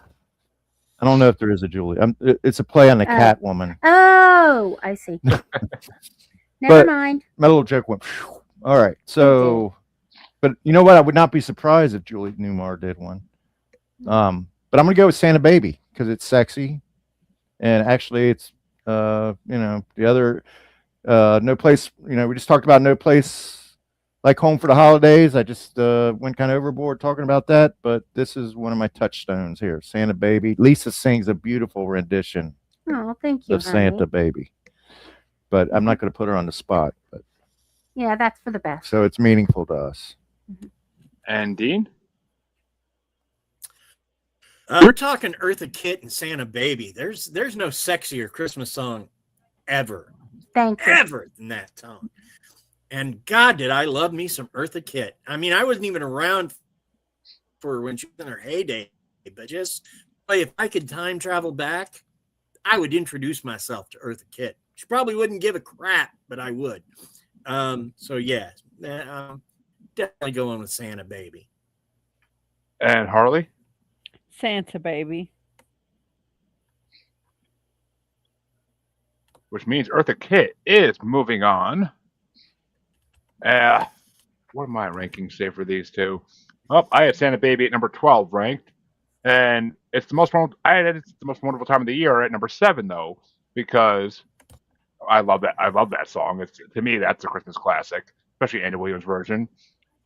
don't know if there is a Julie. It's a play on the Oh. Catwoman. Oh, I see. Never But- mind. My little joke went. Phew. All right. So, but you know what? I would not be surprised if Julie Newmar did one. But I'm gonna go with Santa Baby because it's sexy, and actually, it's the other No Place. We just talked about No Place Like Home for the Holidays. I just went kind of overboard talking about that, but this is one of my touchstones here. Santa Baby. Lisa sings a beautiful rendition Oh, thank you, of honey. Santa Baby, but I'm not going to put her on the spot. But Yeah, that's for the best. so it's meaningful to us. And Dean? We're talking Eartha Kitt and Santa Baby. There's no sexier Christmas song ever Thank you. than that song. And God, did I love me some Eartha Kitt. I mean, I wasn't even around for when she was in her heyday, but just if I could time travel back, I would introduce myself to Eartha Kitt. She probably wouldn't give a crap, but I would. So yeah, definitely going with Santa Baby. And Harley? Santa Baby. Which means Eartha Kitt is moving on. What am my rankings say for these two? Oh, I had Santa Baby at number 12 ranked, and it's the most wonderful time of the year at number 7 though, because I love that. I love that song. To me that's a Christmas classic, especially Andy Williams version.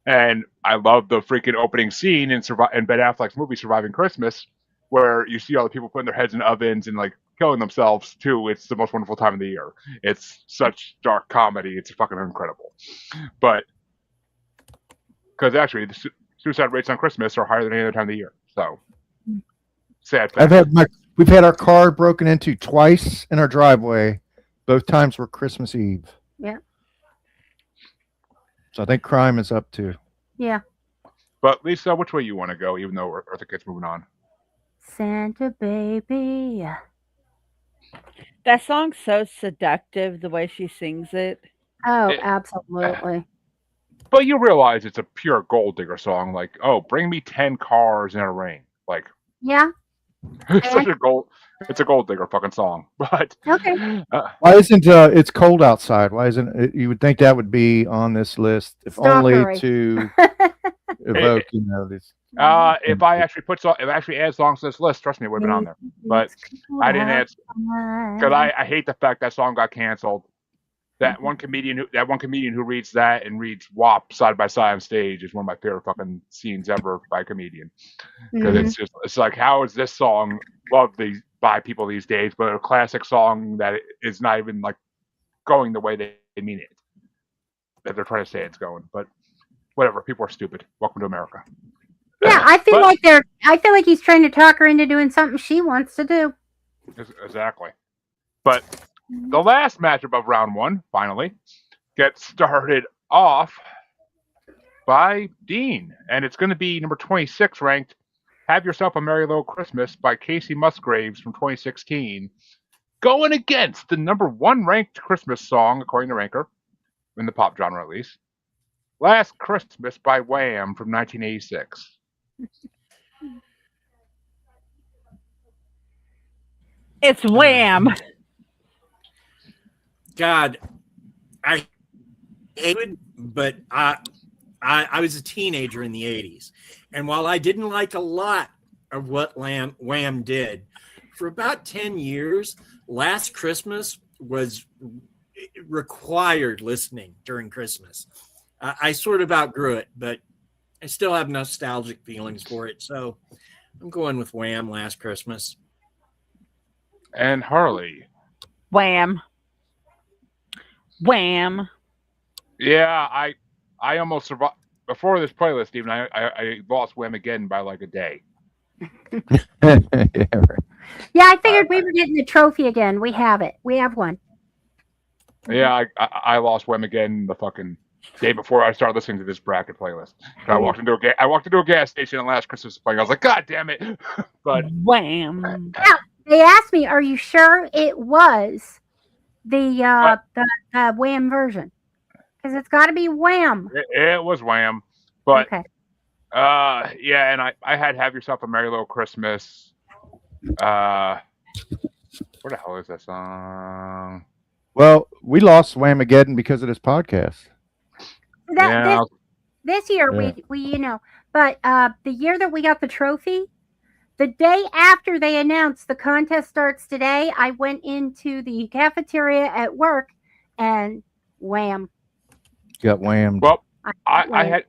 And I love the freaking opening scene in Ben Affleck's movie Surviving Christmas, where you see all the people putting their heads in ovens and like killing themselves too. It's the most wonderful time of the year. It's such dark comedy. It's fucking incredible. But because actually the suicide rates on Christmas are higher than any other time of the year. So sad fact. We've had our car broken into twice in our driveway. Both times were Christmas Eve. Yeah. So I think crime is up too. Yeah. But Lisa, which way you want to go? Even though Eartha Kitt's moving on. Santa Baby. That song's so seductive, the way she sings it. Oh, It- absolutely. But you realize it's a pure gold digger song. Like, oh, bring me 10 cars in a ring. Like, Yeah. it's a gold digger fucking song. But Okay. Why isn't it's cold outside? Why isn't it? You would think that would be on this list, if only Stalkery. to evoke, this. if I actually add songs to this list, trust me, it would have been on there. But I didn't add because I hate the fact that song got canceled. That one comedian who reads that and reads WAP side by side on stage is one of my favorite fucking scenes ever by a comedian. Because it's like, how is this song loved by people these days, but a classic song that is not even like going the way they mean it, that they're trying to say it's going. But whatever, people are stupid. Welcome to America. Yeah, I feel like he's trying to talk her into doing something she wants to do. Exactly. But the last matchup of round 1 finally gets started off by Dean, and it's going to be number 26 ranked Have Yourself a Merry Little Christmas by Casey Musgraves from 2016, going against the number 1 ranked Christmas song, according to Ranker, in the pop genre at least, Last Christmas by Wham from 1986. It's Wham. God, I hate it, but I was a teenager in the 80s. And while I didn't like a lot of what Wham did, for about 10 years, Last Christmas was required listening during Christmas. I sort of outgrew it, but I still have nostalgic feelings for it. So I'm going with Wham! Last Christmas. And Harley. Wham. Wham. Yeah, I almost survived before this playlist. Even I lost Wham again by like a day. Yeah, right. Yeah, I figured we were getting the trophy again. We have it. We have one. Yeah, I lost Wham again the fucking day before I started listening to this bracket playlist. I walked into a gas station and Last Christmas was playing. I was like, God damn it! But Wham. Now, they asked me, "Are you sure it was the Wham version?" Because it's got to be Wham. it was Wham. But Okay. yeah, and I had Have Yourself a Merry Little Christmas. Where the hell is that song? Well, we lost Whamageddon because of this podcast. Yeah, This year Yeah. we but the year that we got the trophy, the day after they announced the contest starts today, I went into the cafeteria at work and wham. Got whammed. well, got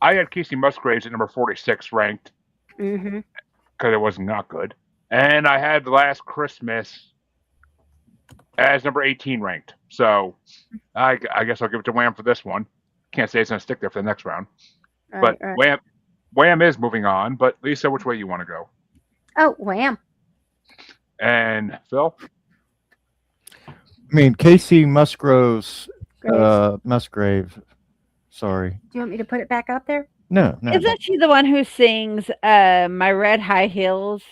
I had Casey Musgraves at number 46 ranked Mm-hmm. because it was not good, and I had Last Christmas as number 18 ranked. So I guess I'll give it to Wham for this one. Can't say it's gonna stick there for the next round, but Wham is moving on. But Lisa, which way you want to go? Oh, wham. And Phil? I mean, Casey Musgraves, Graves. Musgrave. Sorry. Do you want me to put it back up there? No. Isn't she the one who sings My Red High Heels?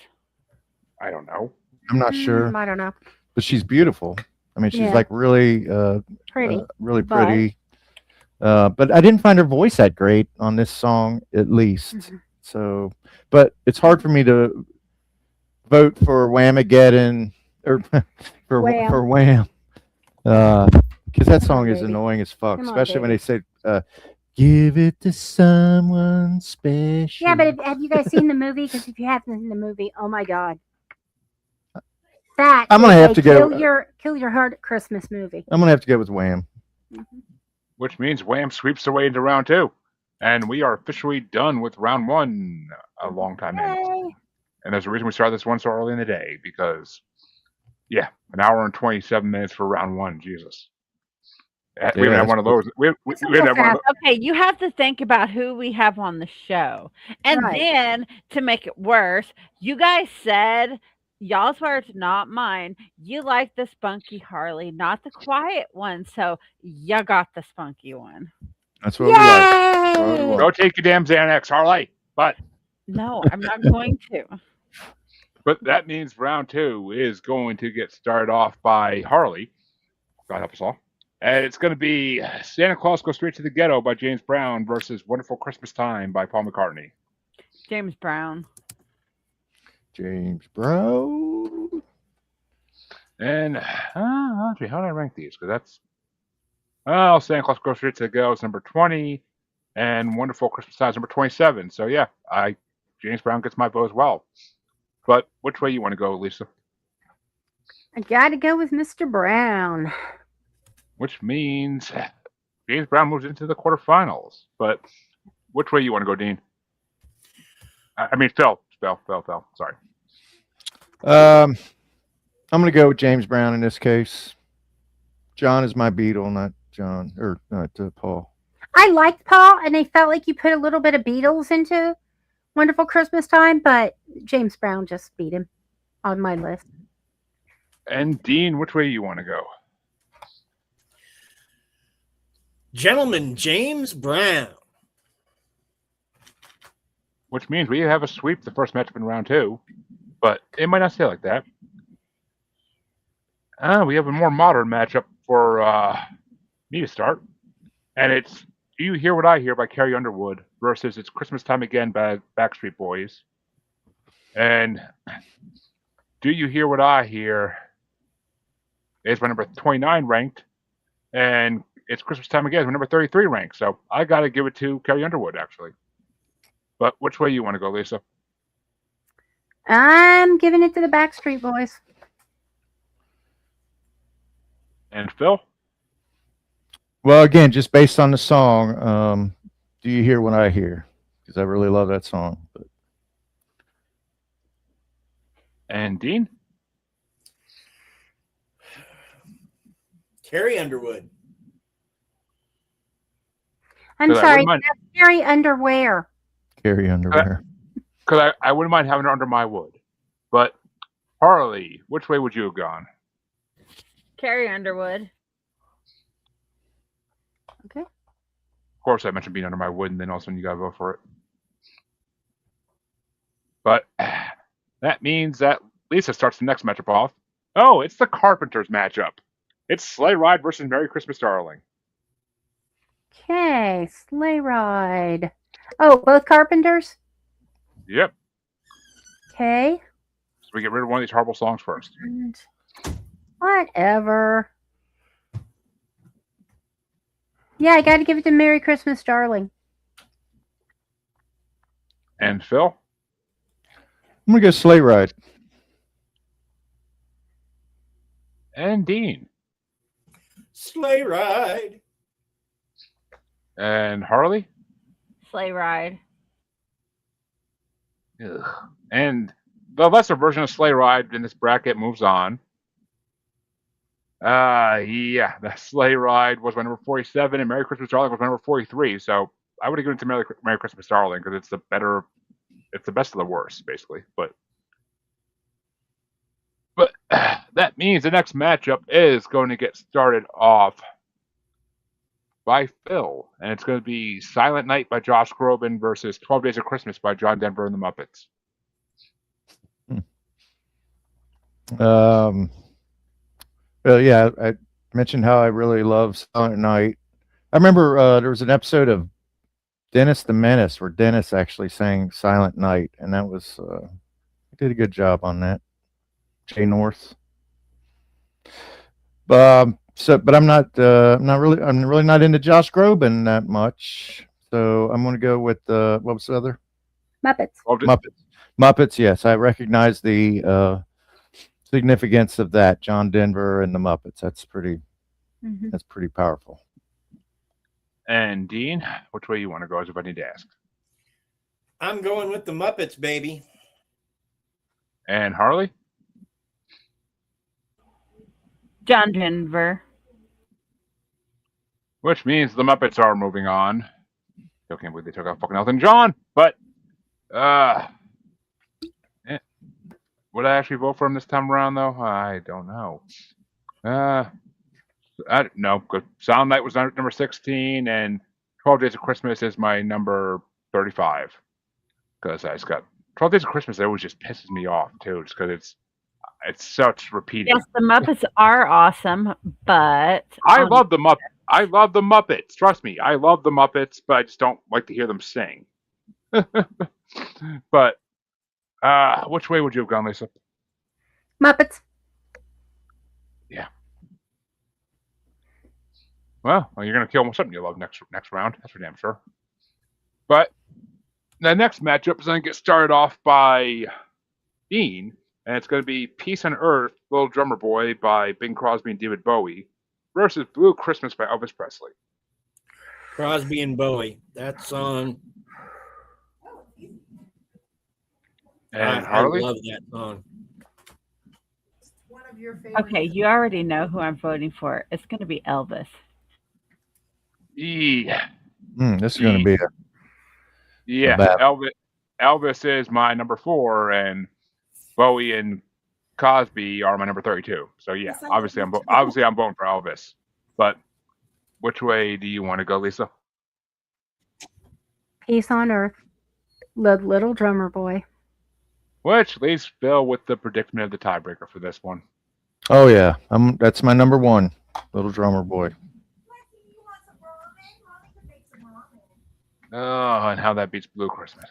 I don't know. I'm not sure, I don't know. but she's beautiful. I mean, she's Yeah. like really, Pretty. really but- pretty. But I didn't find her voice that great on this song, at least. Mhm. So, but it's hard for me to vote for Whamageddon or for Wham. for Wham, because that song is baby. annoying as fuck, Come on, especially when baby. they say, "Give it to someone special." Yeah, but have you guys seen the movie? Because if you haven't seen the movie, oh my god, that I'm gonna is have a to go- kill your heart Christmas movie. I'm gonna have to go with Wham. Which means Wham sweeps their way into round two. And we are officially done with round one a long time in. Yay. And there's a reason we started this one so early in the day because, yeah, an hour and 27 minutes for round one. Jesus. We haven't had that's one of those. We It's a haven't had little one of those. Okay, you have to think about who we have on the show. And Right. then to make it worse, you guys said, y'all's words, not mine, you like the spunky Harley, not the quiet one. So you got the spunky one. That's what we like. That's what we Yay! want. Go take your damn Xanax, Harley. No, I'm not going to. But that means round two is going to get started off by Harley. God help us all. And it's going to be Santa Claus Goes Straight to the Ghetto by James Brown versus Wonderful Christmas Time by Paul McCartney. James Brown. James Brown. And actually, how did I rank these? Because that's Santa Claus Goes Straight to the Ghetto is number 20, and Wonderful Christmas Time is number 27. So yeah, James Brown gets my vote as well. But which way you want to go, Lisa? I gotta go with Mr. Brown. Which means James Brown moves into the quarterfinals. But which way you want to go, Dean? I mean, Phil. Sorry. I'm gonna go with James Brown in this case. John is my Beatle, not John or not Paul. I liked Paul, and I felt like you put a little bit of Beatles into Wonderful Christmas Time, but James Brown just beat him on my list. And Dean, which way you want to go? Gentleman James Brown. Which means we have a sweep the first matchup in round two, but it might not stay like that. We have a more modern matchup for me to start, and it's Do You Hear What I Hear by Carrie Underwood versus It's Christmas Time Again by Backstreet Boys. And Do You Hear What I Hear is my number 29 ranked, and It's Christmas Time Again is my number 33 ranked. So I got to give it to Carrie Underwood, actually. But which way you want to go, Lisa? I'm giving it to the Backstreet Boys. And Phil? Well, again, just based on the song, do you hear what I hear? Because I really love that song. But And Dean? Carrie Underwood. I'm 'Cause I sorry, wouldn't mind, that's Carrie Underwear. Carrie Underwear. because I wouldn't mind having her under my wood. But Harley, which way would you have gone? Carrie Underwood. Okay. Of course, I mentioned being under my wood, and then all of a sudden you gotta vote for it. But that means that Lisa starts the next matchup off. Oh, it's the Carpenters matchup. It's Sleigh Ride versus Merry Christmas, Darling. Okay, Sleigh Ride. Oh, both Carpenters? Yep. Okay. So we get rid of one of these horrible songs first. And whatever. Yeah, I got to give it to Merry Christmas, Darling. And Phil? I'm gonna go Sleigh Ride. And Dean? Sleigh Ride. And Harley? Sleigh Ride. Ugh. And the lesser version of Sleigh Ride in this bracket moves on. Yeah, the Sleigh Ride was my number 47, and Merry Christmas, Darling was my number 43. So I would have given it to Merry Christmas, Darling, because it's the best of the worst, basically. But that means the next matchup is going to get started off by Phil, and it's going to be Silent Night by Josh Groban versus 12 Days of Christmas by John Denver and the Muppets. Well, yeah, I mentioned how I really love Silent Night. I remember there was an episode of Dennis the Menace where Dennis actually sang Silent Night, and that was he did a good job on that. Jay North. But I'm really not into Josh Groban that much. So I'm going to go with what was the other? Muppets. Muppets. Yes, I recognize the significance of that. John Denver and the Muppets. That's pretty powerful. And Dean, which way you want to go? As if I need to ask. I'm going with the Muppets, baby. And Harley? John Denver. Which means the Muppets are moving on. Still can't believe they took out fucking Elton John. But would I actually vote for him this time around, though? I don't know. I don't know. Good. Silent Night was number 16, and 12 Days of Christmas is my number 35. Because I just got 12 Days of Christmas. It always just pisses me off too, just because it's such repeating. Yes, the Muppets are awesome, but I love the Muppets. I love the Muppets. Trust me, I love the Muppets, but I just don't like to hear them sing. But which way would you have gone, Lisa? Muppets. Yeah. Well, you're gonna kill something you love next round. That's for damn sure. But the next matchup is gonna get started off by Dean, and it's gonna be "Peace on Earth, Little Drummer Boy" by Bing Crosby and David Bowie versus "Blue Christmas" by Elvis Presley. Crosby and Bowie. That song. And I Harley? love that song. okay, you already know who I'm voting for. It's going to be Elvis. Yeah. This is going to be Yeah. battle. Elvis is my number 4, and Bowie and Cosby are my number 32. So yeah, obviously I'm voting for Elvis. But which way do you want to go, Lisa? Peace on Earth. Little Drummer Boy. Which leaves Phil with the predicament of the tiebreaker for this one. Oh yeah, that's my number 1, Little Drummer Boy. Oh, and how that beats Blue Christmas.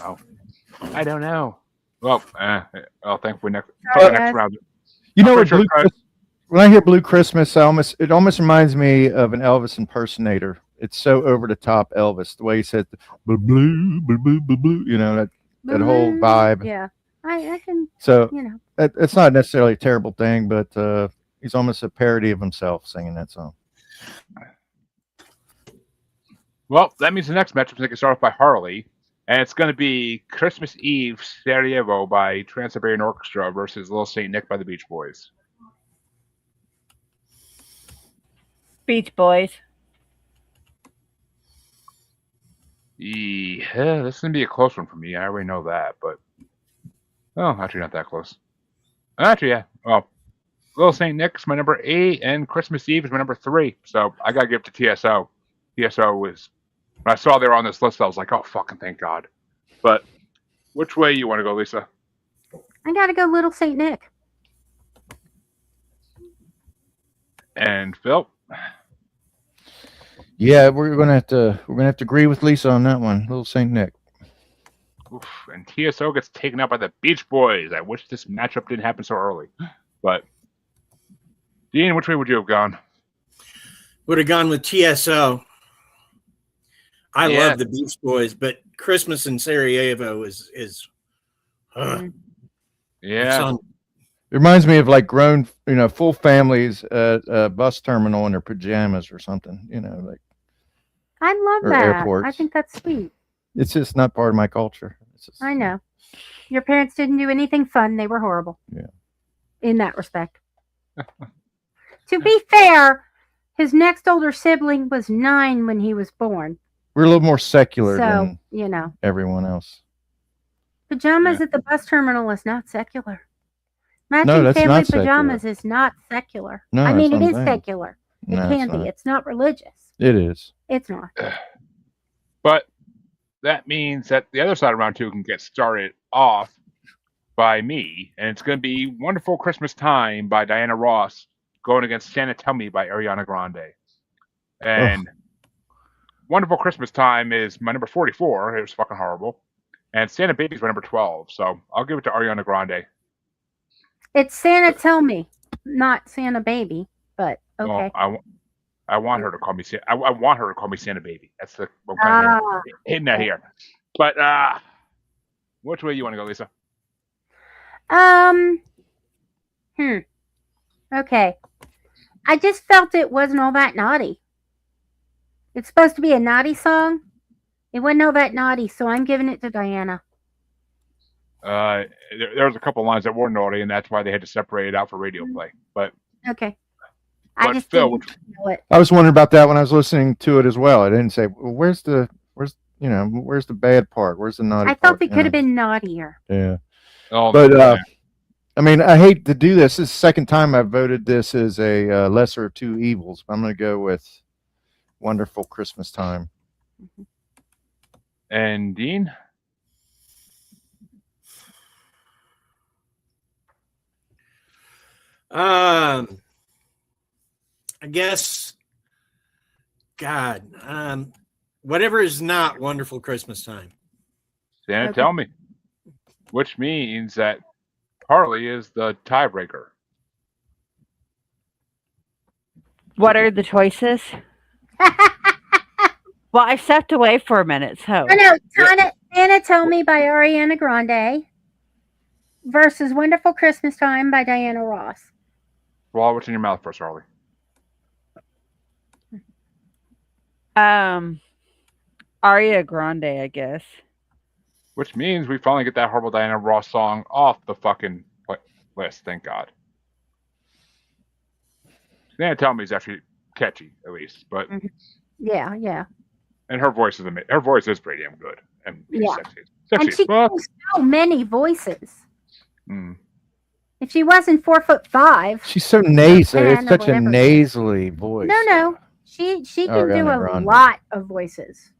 Oh, I don't know. Well, thankfully next round. You know what? When I hear Blue Christmas, it almost reminds me of an Elvis impersonator. It's so over the top Elvis, the way he said blue, blue, blue, blue, blue, blue. You know that whole vibe. Yeah, I can. So it's not necessarily a terrible thing, but he's almost a parody of himself singing that song. Well, that means the next matchup is going to start off by Harley, and it's going to be Christmas Eve Sarajevo by Trans-Siberian Orchestra versus Little Saint Nick by the Beach Boys. Beach Boys. Yeah, this is going to be a close one for me. I already know that, but actually not that close. Actually, yeah. Well, Little Saint Nick's my number 8, and Christmas Eve is my number 3. So I got to give it to TSO. TSO was, when I saw they were on this list, I was like, oh, fucking thank God. But which way you want to go, Lisa? I gotta go Little Saint Nick. And Phil? Yeah, we're gonna have to agree with Lisa on that one. Little Saint Nick. Oof, and TSO gets taken out by the Beach Boys. I wish this matchup didn't happen so early. But Dean, which way would you have gone? Would have gone with TSO. I Yeah. love the Beach Boys, but Christmas in Sarajevo is Yeah. it's on- It reminds me of like grown, full families at a bus terminal in their pajamas or something. Like I love Or that. airports. I think that's sweet. it's just not part of my culture. It's just, I know. Your parents didn't do anything fun. They were horrible. Yeah. In that respect. To be fair, his next older sibling was 9 when he was born. We're a little more secular So, than everyone else. pajamas Yeah. at the bus terminal is not secular. Matching No, that's family not secular. pajamas is not secular. No, I that's mean, what it I'm is saying. secular. It No, can it's be. not. It's not religious. It is. It's not. But that means that the other side of round 2 can get started off by me, and it's going to be Wonderful Christmas Time by Diana Ross going against Santa Tell Me by Ariana Grande. And Wonderful Christmas Time is my number 44. It was fucking horrible. And Santa Baby's my number 12. So I'll give it to Ariana Grande. It's Santa Tell Me, not Santa Baby, but okay. Well, I want her to call me I want her to call me Santa Baby. That's the I'm kind of hitting that here. But which way you want to go, Lisa? Okay. I just felt it wasn't all that naughty. It's supposed to be a naughty song. It wasn't all that naughty, so I'm giving it to Diana. There was a couple lines that were naughty, and that's why they had to separate it out for radio play. But Okay. I But just Phil, didn't know it. I was wondering about that when I was listening to it as well. I didn't say, well, where's the bad part? Where's the naughty I part? felt it could have been naughtier. Yeah. but But I mean, I hate to do this. This is the second time I've voted this as a lesser of two evils. I'm going to go with Wonderful Christmas Time. and Dean, I guess, God, whatever is not Wonderful Christmas Time. Santa Okay. Tell Me, which means that Harley is the tiebreaker. What are the choices? Well, I stepped away for a minute, so I know. Santa Tell Me by Ariana Grande versus Wonderful Christmas Time by Diana Ross. Swallow what's in your mouth first, Harley. Aria Grande, I guess. Which means we finally get that horrible Diana Ross song off the fucking list. Thank God. Santa Tell Me is actually catchy, at least, but Yeah. and her voice is amazing. Her voice is pretty damn good and she's Yeah. sexy. And Sexy she as fuck. sings so many voices. Mm. If she wasn't 4'5", She's so nasal. Yeah, It's no, such a whatever. nasally voice. no, she can do Ariana a Grande. lot of voices.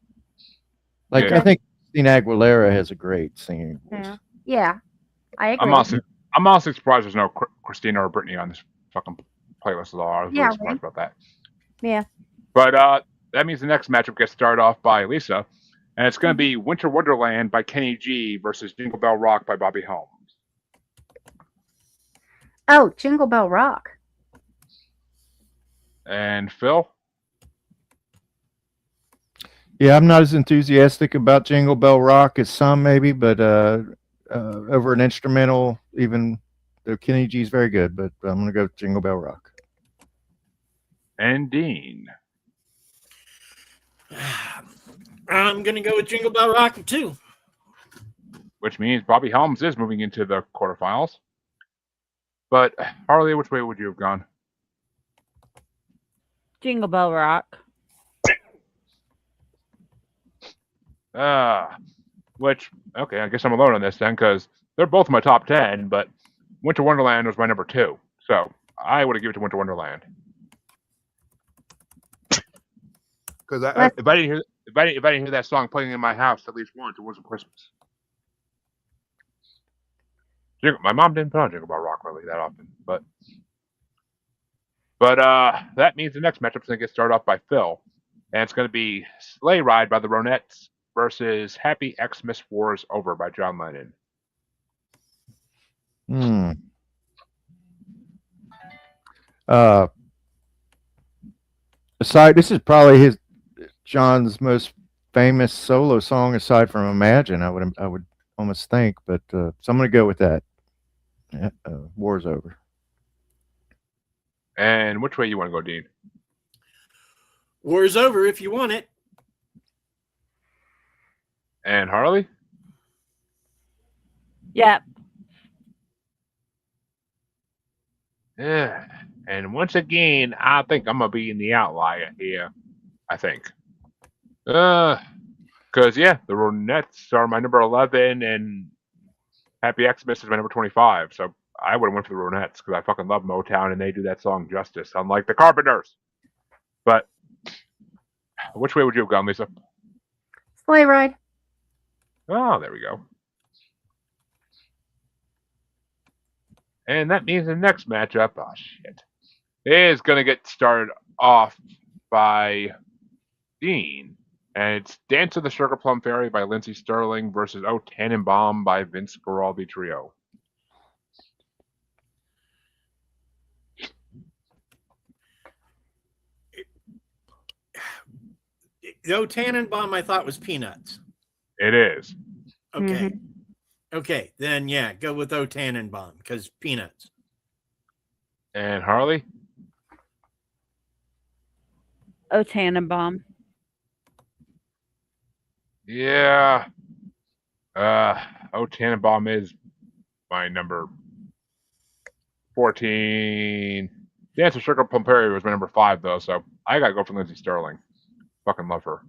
Like, Yeah. I think Christina Aguilera has a great singing voice. Yeah, I agree. I'm honestly surprised there's no Christina or Brittany on this fucking playlist at all. I was Yeah, really surprised about that. Yeah. But that means the next matchup gets started off by Lisa, and it's going to be Winter Wonderland by Kenny G versus Jingle Bell Rock by Bobby Holmes. Oh, Jingle Bell Rock. And Phil? Yeah, I'm not as enthusiastic about Jingle Bell Rock as some maybe, but over an instrumental, even though Kenny G is very good, but I'm going to go with Jingle Bell Rock. And Dean. I'm going to go with Jingle Bell Rock too. Which means Bobby Helms is moving into the quarterfinals. But Harley, which way would you have gone? Jingle Bell Rock. Which, okay, I guess I'm alone on this then, because they're both my top 10, but Winter Wonderland was my number 2. So I would have given it to Winter Wonderland. Because if I didn't hear that song playing in my house at least once, it wasn't Christmas. My mom didn't put on Jingle Bell Rock really that often, but that means the next matchup's going to get started off by Phil, and it's going to be Sleigh Ride by the Ronettes versus Happy Xmas War's Over by John Lennon. This is probably John's most famous solo song aside from Imagine. I would almost think, but so I'm going to go with that. War's Over. And which way you want to go, Dean? War's over if you want it. And Harley? Yep. Yeah. And once again, I think I'm going to be in the outlier here. I think. Because, yeah, the Ronettes are my number 11 and Happy Xmas is my number 25. So I would have went for the Ronettes because I fucking love Motown and they do that song justice, unlike the Carpenters. But which way would you have gone, Lisa? Sleigh Ride. Oh, there we go. And that means the next matchup, oh shit, is going to get started off by Dean. And it's Dance of the Sugar Plum Fairy by Lindsey Sterling versus O Tannenbaum by Vince Guaraldi Trio. O Tannenbaum I thought was Peanuts. It is. Okay. Okay, then yeah, go with O Tannenbaum because Peanuts. And Harley? O Tannenbaum. Yeah. O Tannenbaum is my number 14. Dance of Sugar Plum Fairy was my number 5, though, so I gotta go for Lindsey Sterling. Fucking love her.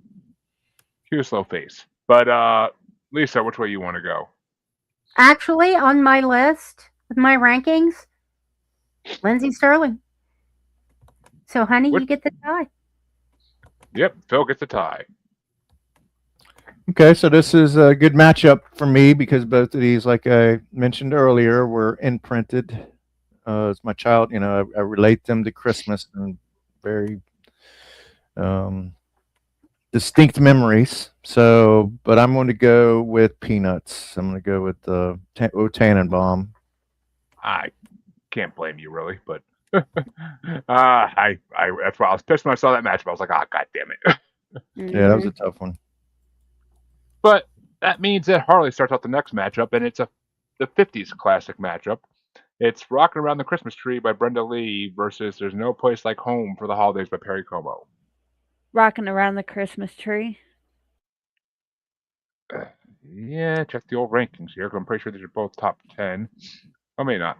Cute slow face. But, Lisa, which way you want to go? Actually, on my list with my rankings, Lindsey Sterling. So, honey, you get the tie. Yep, Phil gets the tie. Okay, so this is a good matchup for me because both of these, like I mentioned earlier, were imprinted. As my child, I relate them to Christmas and very distinct memories. So, but I'm going to go with Peanuts. I'm going to go with O Tannenbaum. I can't blame you, really, but I that's why I was pissed when I saw that match. But I was like, god damn it. Yeah, that was a tough one. But that means that Harley starts out the next matchup, and it's the 50s classic matchup. It's Rockin' Around the Christmas Tree by Brenda Lee versus There's No Place Like Home for the Holidays by Perry Como. Rocking Around the Christmas Tree. Yeah, check the old rankings here. I'm pretty sure these are both top 10. Oh, maybe not.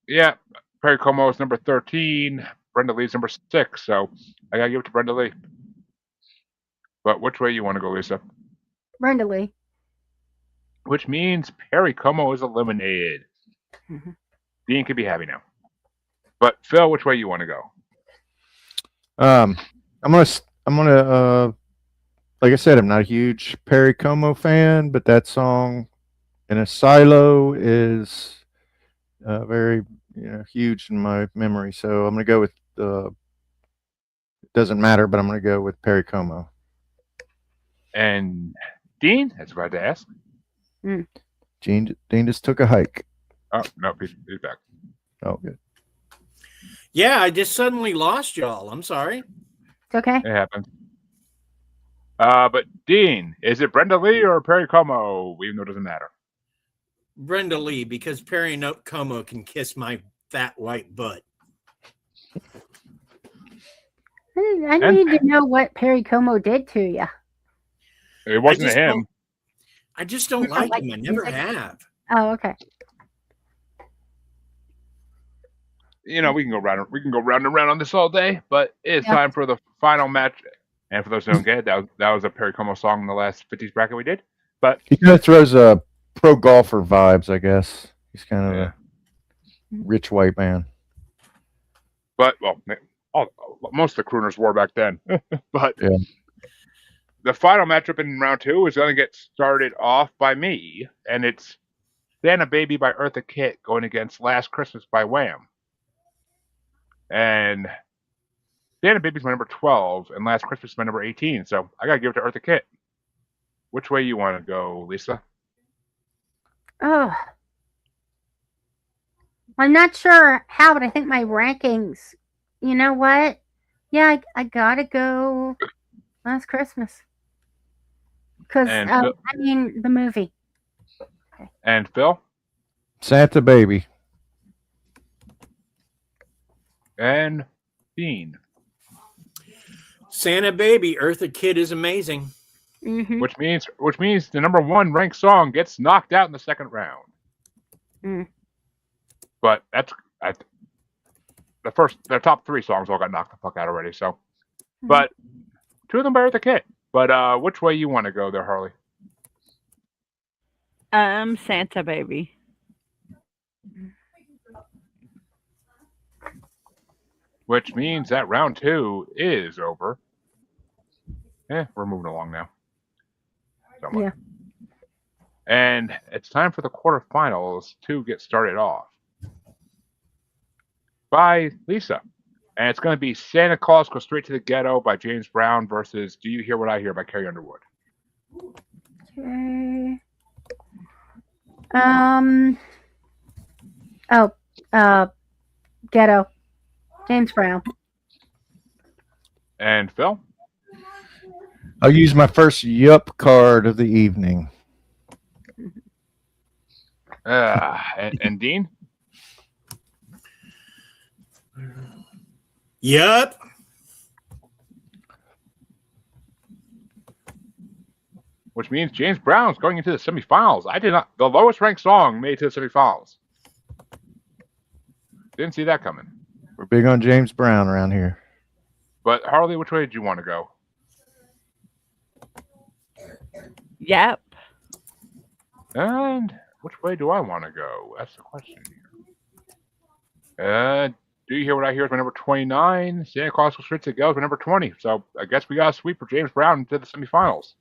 Yeah, Perry Como is number 13. Brenda Lee's number 6. So I gotta give it to Brenda Lee. But which way you want to go, Lisa? Brenda Lee. Which means Perry Como is eliminated. Dean can be happy now. But Phil, which way you want to go? I'm gonna like I said, I'm not a huge Perry Como fan, but that song in a silo is very huge in my memory. So I'm gonna go with it doesn't matter, but I'm gonna go with Perry Como. And Dean, that's about to ask. Dean just took a hike. Oh no, he's back. Oh, good. Yeah, I just suddenly lost y'all. I'm sorry. It's okay. It happened. But Dean, is it Brenda Lee or Perry Como? Even though it doesn't matter. Brenda Lee, because Perry Como can kiss my fat white butt. I And- need to know what Perry Como did to you. It wasn't him. I just don't like him. I never have. Oh, okay. We can go round and round on this all day, but it's Yeah. time for the final match. And for those who don't get it, that was a Perry Como song in the last 50s bracket we did. But He kind of throws pro golfer vibes, I guess. He's kind of a rich white man. But most of the crooners wore back then. But Yeah. the final matchup in round 2 is going to get started off by me, and it's Santa Baby by Eartha Kitt going against Last Christmas by Wham. And Santa Baby's my number 12, and Last Christmas is my number 18, so I gotta give it to Eartha Kitt. Which way you want to go, Lisa? Oh. I'm not sure how, but I think my rankings. You know what? Yeah, I gotta go Last Christmas. Because, And the movie. And Phil? Santa Baby. And Dean. Santa Baby, Eartha Kitt is amazing. Mm-hmm. Which means the number 1 ranked song gets knocked out in the second round. Mm. But the top 3 songs all got knocked the fuck out already. So, but 2 of them by Eartha Kitt. But which way you want to go there, Harley? Santa Baby. Which means that round 2 is over. We're moving along now. Somewhat. Yeah. And it's time for the quarterfinals to get started off by Lisa. And it's going to be Santa Claus Goes Straight to the Ghetto by James Brown versus Do You Hear What I Hear by Carrie Underwood. Okay. Ghetto. James Brown. And Phil? I'll use my first yup card of the evening. And Dean? Yup. Which means James Brown's going into the semifinals. The lowest ranked song made it to the semifinals. Didn't see that coming. We're big on James Brown around here. But Harley, which way did you want to go? Yep. And which way do I want to go? That's the question here. Do You Hear What I Hear is my number 29. Santa Claus Goes Straight to the Ghetto is my number 20. So I guess we got a sweep for James Brown into the semifinals.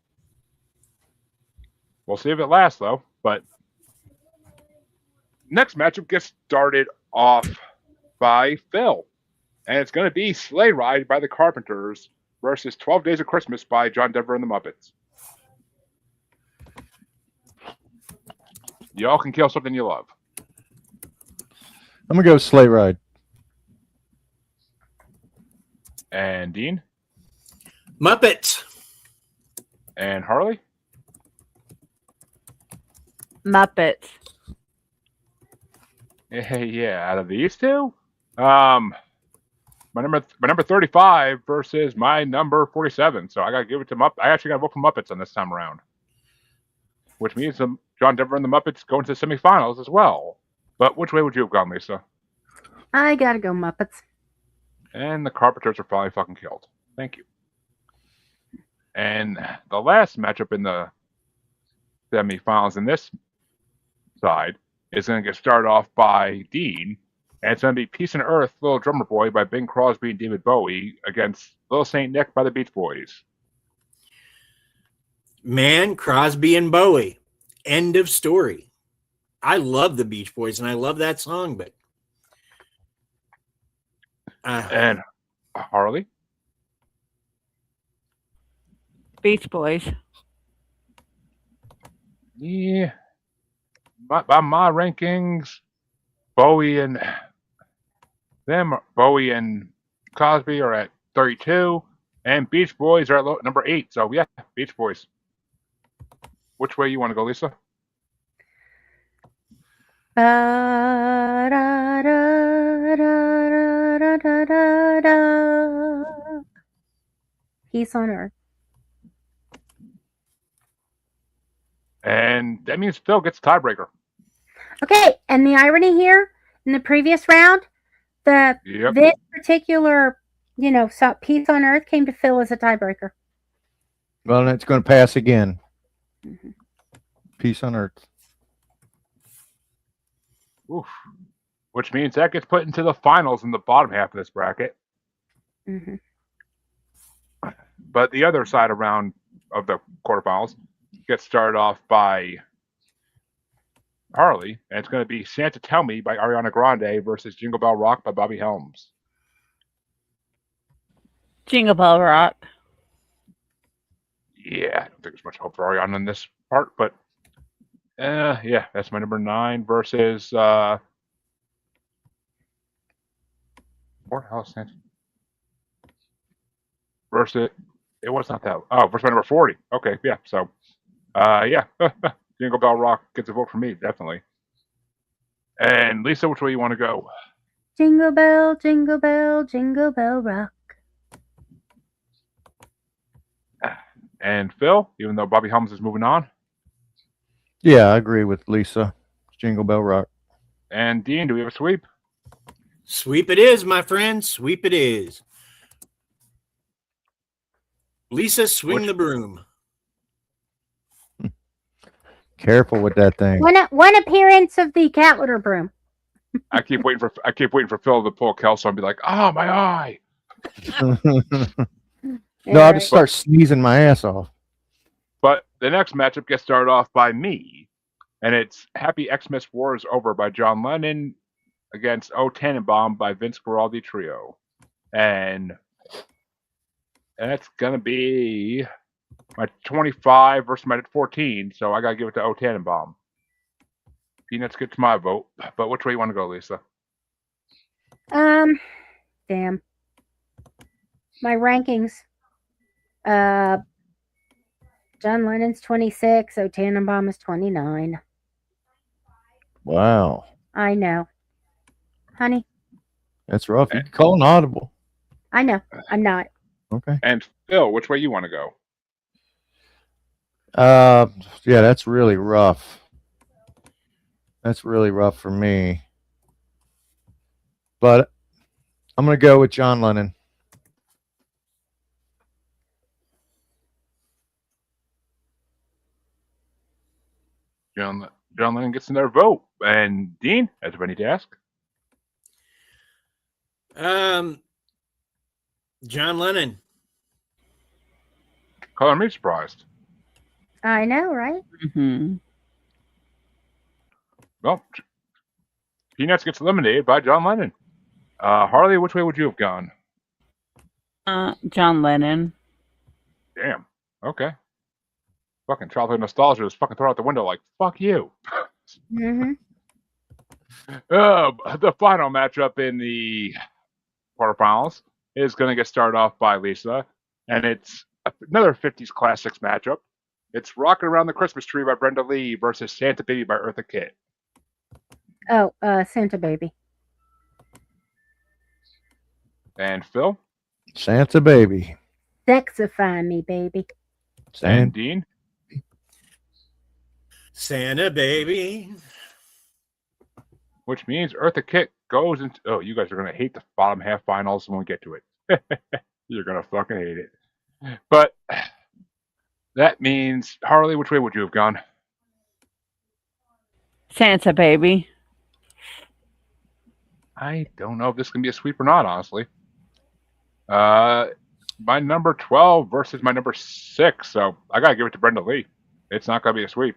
We'll see if it lasts, though. But next matchup gets started off by Phil. And it's going to be Sleigh Ride by the Carpenters versus 12 Days of Christmas by John Denver and the Muppets. Y'all can kill something you love. I'm going to go Sleigh Ride. And Dean? Muppets. And Harley? Muppets. Yeah, out of these two, my number 35 versus my number 47. So I gotta give it to Muppets. I actually gotta vote for Muppets on this time around, which means John Denver and the Muppets go into the semifinals as well. But which way would you have gone, Lisa? I gotta go Muppets. And the Carpenters are finally fucking killed. Thank you. And the last matchup in the semifinals in this side is going to get started off by Dean, and it's going to be Peace and Earth, Little Drummer Boy by Bing Crosby and David Bowie against Little Saint Nick by the Beach Boys. Man, Crosby and Bowie. End of story. I love the Beach Boys, and I love that song, but... And Harley? Beach Boys. Yeah. By my rankings, Bowie and Cosby are at 32, and Beach Boys are at number 8. So yeah, Beach Boys. Which way you want to go, Lisa? Peace on Earth. And that means Phil gets tiebreaker. Okay, and the irony here in the previous round, this particular, Peace on Earth came to Phil as a tiebreaker. Well, it's going to pass again. Mm-hmm. Peace on Earth. Oof. Which means that gets put into the finals in the bottom half of this bracket. Mm-hmm. But the other side around of the quarterfinals gets started off by Harley, and it's going to be Santa Tell Me by Ariana Grande versus Jingle Bell Rock by Bobby Helms. Jingle Bell Rock. Yeah, I don't think there's much hope for Ariana in this part, but yeah, that's my number 9 versus where the hell is Santa? Versus it was not that. Oh, versus my number 40. Okay, yeah. So, yeah, Jingle Bell Rock gets a vote from me, definitely. And Lisa, which way you want to go? Jingle bell, jingle bell, jingle bell rock. And Phil, even though Bobby Helms is moving on. Yeah, I agree with Lisa. Jingle Bell Rock. And Dean, do we have a sweep? Sweep it is, my friend. Sweep it is. Lisa, swing the broom. Careful with that thing. One appearance of the cat litter broom. I keep waiting for Phil to pull Kelso and be like, "Oh, my eye." No, I'll just start sneezing my ass off. But the next matchup gets started off by me, and it's Happy Xmas War is Over by John Lennon against O Tannenbaum by Vince Guaraldi Trio. And that's going to be my 25 versus my 14, so I got to give it to O Tannenbaum. Peanuts gets my vote, but which way you want to go, Lisa? Damn. My rankings. John Lennon's 26, O Tannenbaum is 29. Wow. I know. Honey. That's rough. You can call an audible. I know. I'm not. Okay. And Phil, which way you want to go? Yeah, that's really rough. That's really rough for me. But I'm going to go with John Lennon. John Lennon gets another vote. And Dean, as I need to ask. John Lennon. Color me surprised. I know, right? Mm-hmm. Well, Peanuts gets eliminated by John Lennon. Harley, which way would you have gone? John Lennon. Damn. Okay. Fucking childhood nostalgia is fucking thrown out the window like, fuck you. Mm-hmm. The final matchup in the quarterfinals is going to get started off by Lisa, and it's another 50s classics matchup. It's Rockin' Around the Christmas Tree by Brenda Lee versus Santa Baby by Eartha Kitt. Oh, Santa Baby. And Phil? Santa Baby. Sexify me, baby. And Dean? Santa Baby. Which means Eartha Kitt goes into... Oh, you guys are going to hate the bottom half finals when we get to it. You're going to fucking hate it. But that means, Harley, which way would you have gone? Santa Baby. I don't know if this can be a sweep or not, honestly. My number 12 versus my number 6, so I gotta give it to Brenda Lee. It's not gonna be a sweep.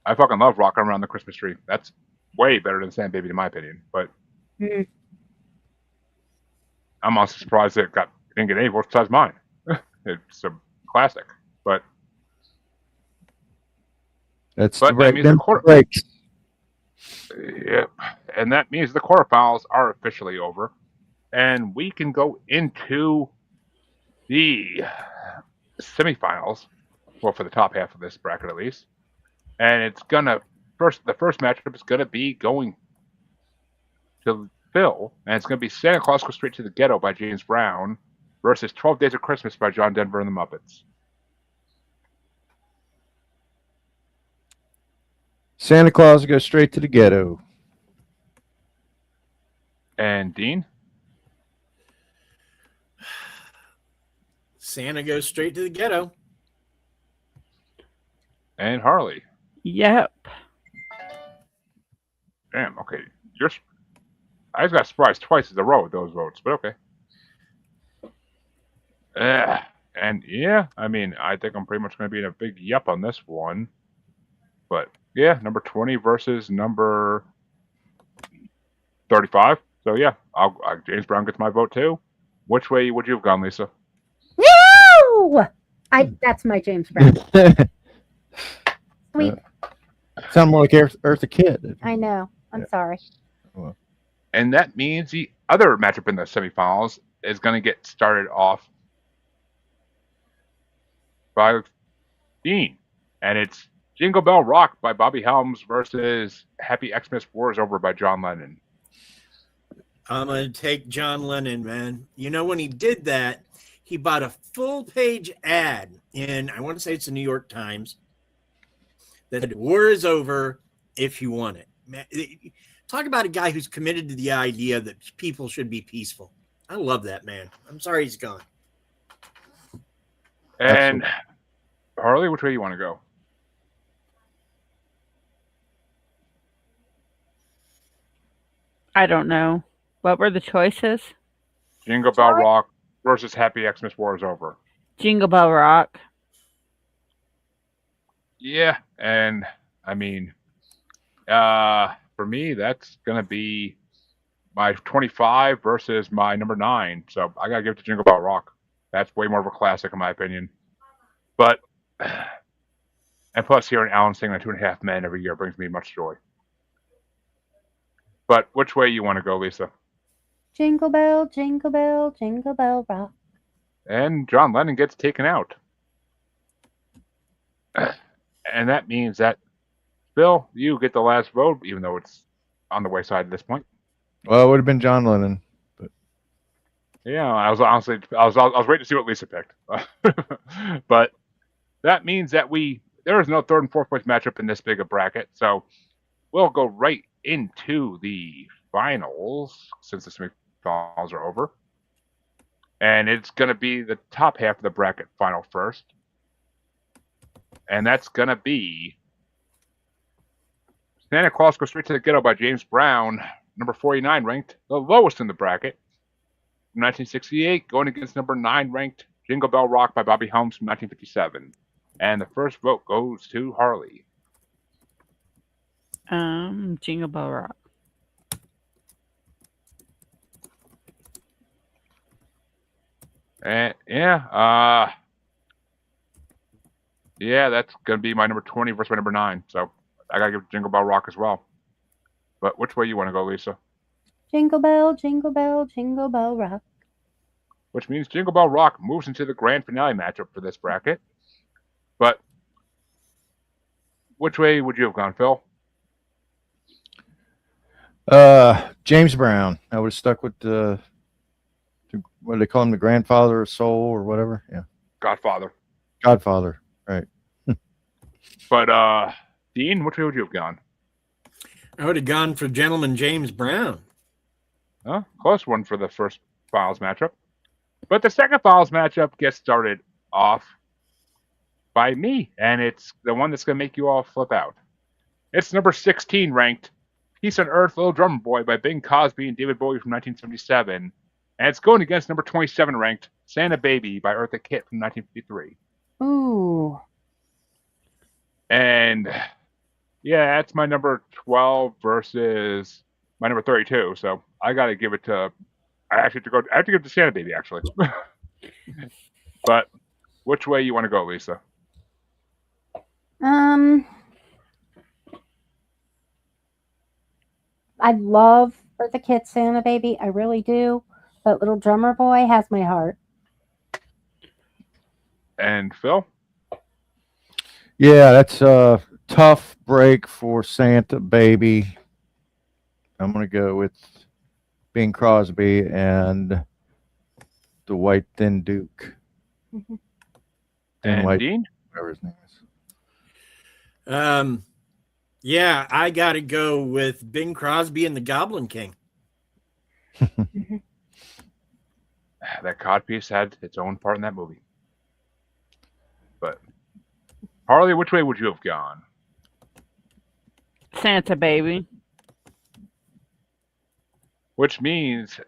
I fucking love Rockin' Around the Christmas Tree. That's way better than Santa Baby, in my opinion. But I'm also surprised it didn't get any votes besides mine. It's a classic, but that's but that means the breaks. Yep, and that means the quarterfinals are officially over, and we can go into the semifinals. Well, for the top half of this bracket, at least. And it's gonna the first matchup is gonna be going to Phil, and it's gonna be Santa Claus Goes Straight to the Ghetto by James Brown versus 12 Days of Christmas by John Denver and the Muppets. Santa Claus goes straight to the ghetto. And Dean? Santa goes straight to the ghetto. And Harley. Yep. Damn, okay. I just got surprised twice in a row with those votes, but okay. And yeah, I mean, I think I'm pretty much going to be in a big yep on this one. But yeah, number 20 versus number 35. So yeah, James Brown gets my vote too. Which way would you have gone, Lisa? No! That's my James Brown. Sweet. Sound more like Eartha Kitt. I know. I'm sorry. And that means the other matchup in the semifinals is going to get started off by Dean. And it's Jingle Bell Rock by Bobby Helms versus Happy Xmas War is Over by John Lennon. I'm going to take John Lennon, man. You know, when he did that, he bought a full-page ad in, I want to say it's the New York Times, that said, war is over if you want it. Man, talk about a guy who's committed to the idea that people should be peaceful. I love that, man. I'm sorry he's gone. And Harley, which way do you want to go? I don't know. What were the choices? Jingle Bell Rock versus Happy Xmas War is Over. Jingle Bell Rock. Yeah, and I mean, for me, that's going to be my 25 versus my number 9. So I got to give it to Jingle Bell Rock. That's way more of a classic, in my opinion. But, and plus, hearing Alan sing the 2.5 Men every year brings me much joy. But which way you want to go, Lisa? Jingle bell, jingle bell, jingle bell rock. And John Lennon gets taken out. And that means that, Bill, you get the last vote, even though it's on the wayside at this point. Well, it would have been John Lennon. But yeah, I was waiting to see what Lisa picked. But that means that there is no third and fourth place matchup in this big a bracket. So we'll go right into the finals since the semifinals are over. And it's going to be the top half of the bracket final first. And that's going to be Santa Claus Goes Straight to the Ghetto by James Brown, number 49 ranked, the lowest in the bracket. From 1968, going against number 9 ranked Jingle Bell Rock by Bobby Helms from 1957. And the first vote goes to Harley. Jingle Bell Rock. And that's going to be my number 20 versus my number 9. So I got to give Jingle Bell Rock as well. But which way you want to go, Lisa? Jingle bell, jingle bell, jingle bell rock. Which means Jingle Bell Rock moves into the grand finale matchup for this bracket. But which way would you have gone, Phil? James Brown. I would have stuck with what do they call him, the grandfather of soul or whatever? Yeah. Godfather. Right. But Dean, which way would you have gone? I would have gone for Gentleman James Brown. Close one for the first finals matchup. But the second finals matchup gets started off by me, and it's the one that's going to make you all flip out. It's number 16 ranked Peace on Earth, Little Drummer Boy by Bing Crosby and David Bowie from 1977. And it's going against number 27 ranked Santa Baby by Eartha Kitt from 1953. Ooh. And yeah, that's my number 12 versus my number 32. So I got to give it to, I have to give it to Santa Baby, actually. But which way you want to go, Lisa? I love Eartha Kitt, Santa Baby. I really do. But Little Drummer Boy has my heart. And Phil? Yeah, that's a tough break for Santa Baby. I'm going to go with Bing Crosby and the White Thin Duke. Mhm. Thin And White, Dean? whatever his name is. Yeah, I got to go with Bing Crosby and the Goblin King. Mhm. That codpiece had its own part in that movie. But Harley, which way would you have gone? Santa baby. Which means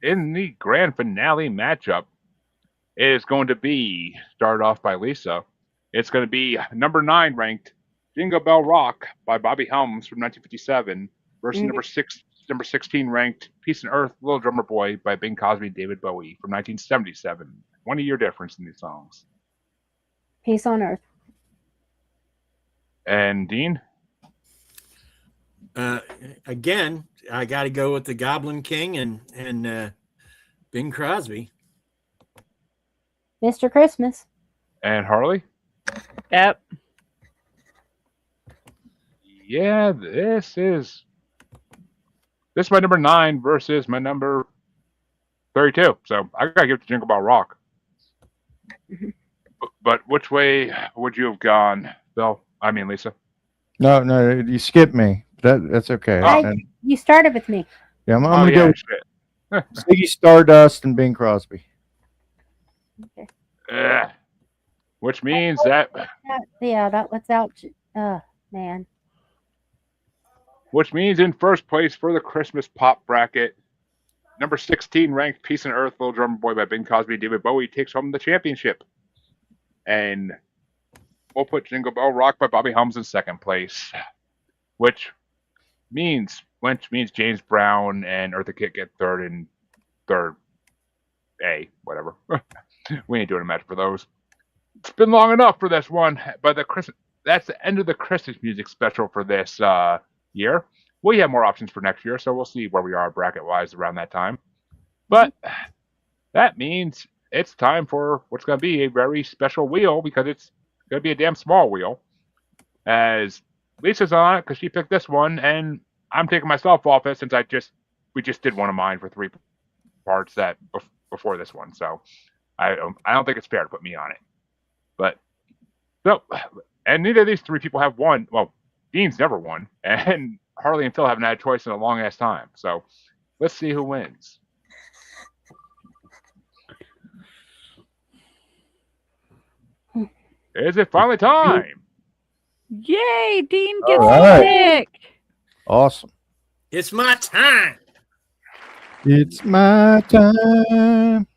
in the grand finale matchup is going to be started off by Lisa. It's going to be number 9 ranked Jingle Bell Rock by Bobby Helms from 1957 versus number 16 ranked Peace and Earth Little Drummer Boy by Bing Crosby and David Bowie from 1977. 20-year difference in these songs. Peace on Earth. And Dean? Again, I got to go with the Goblin King and Bing Crosby. Mr. Christmas. And Harley? Yep. Yeah, this is my number 9 versus my number 32. So I gotta give it to Jingle Bell Rock. But which way would you have gone, Bill? I mean, Lisa. No, you skipped me. That's okay. Oh. And, You started with me. yeah, I'm Oh gonna yeah, go shit. with Ziggy Stardust and Bing Crosby. Which means that That lets out. Man. which means in first place for the Christmas pop bracket, number 16 ranked Peace and Earth Little Drummer Boy by Bing Crosby and David Bowie takes home the championship. And we'll put Jingle Bell Rock by Bobby Helms in second place. Which means James Brown and Eartha Kitt get third A, whatever. We ain't doing a match for those. It's been long enough for this one, but that's the end of the Christmas music special for this year. We have more options for next year, so we'll see where we are bracket-wise around that time. But that means it's time for what's going to be a very special wheel, because it's going to be a damn small wheel. As Lisa's on it because she picked this one, and I'm taking myself off it since we just did one of mine for 3 parts that before this one. So I don't think it's fair to put me on it. But so, and neither of these 3 people have won. Well, Dean's never won, and Harley and Phil haven't had a choice in a long ass time. So let's see who wins. Is it finally time? Yay! Dean gets All to right. pick. Awesome. It's my time. It's my time.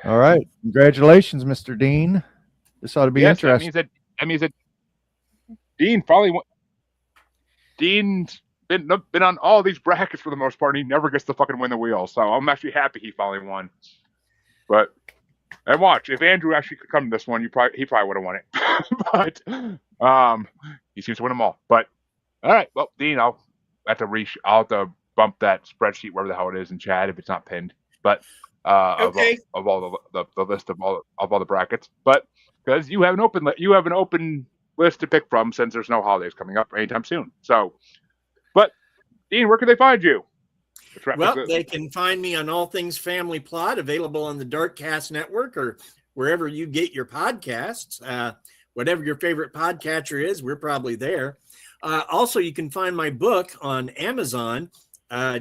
All right. Congratulations, Mr. Dean. This ought to be interesting. That means that Dean finally won. Dean's been on all these brackets for the most part, and he never gets to fucking win the wheel. So I'm actually happy he finally won. But and watch, if Andrew actually could come to this one, he probably would have won it. But he seems to win them all. But all right, well, Dean, I'll have to bump that spreadsheet wherever the hell it is in chat if it's not pinned. But Okay. of all the list of all the brackets, but because you have an open list to pick from since there's no holidays coming up anytime soon. So, but Dean, where can they find you? Well, they can find me on All Things Family Plot, available on the Darkcast Network or wherever you get your podcasts. Whatever your favorite podcatcher is, we're probably there. Also, you can find my book on Amazon.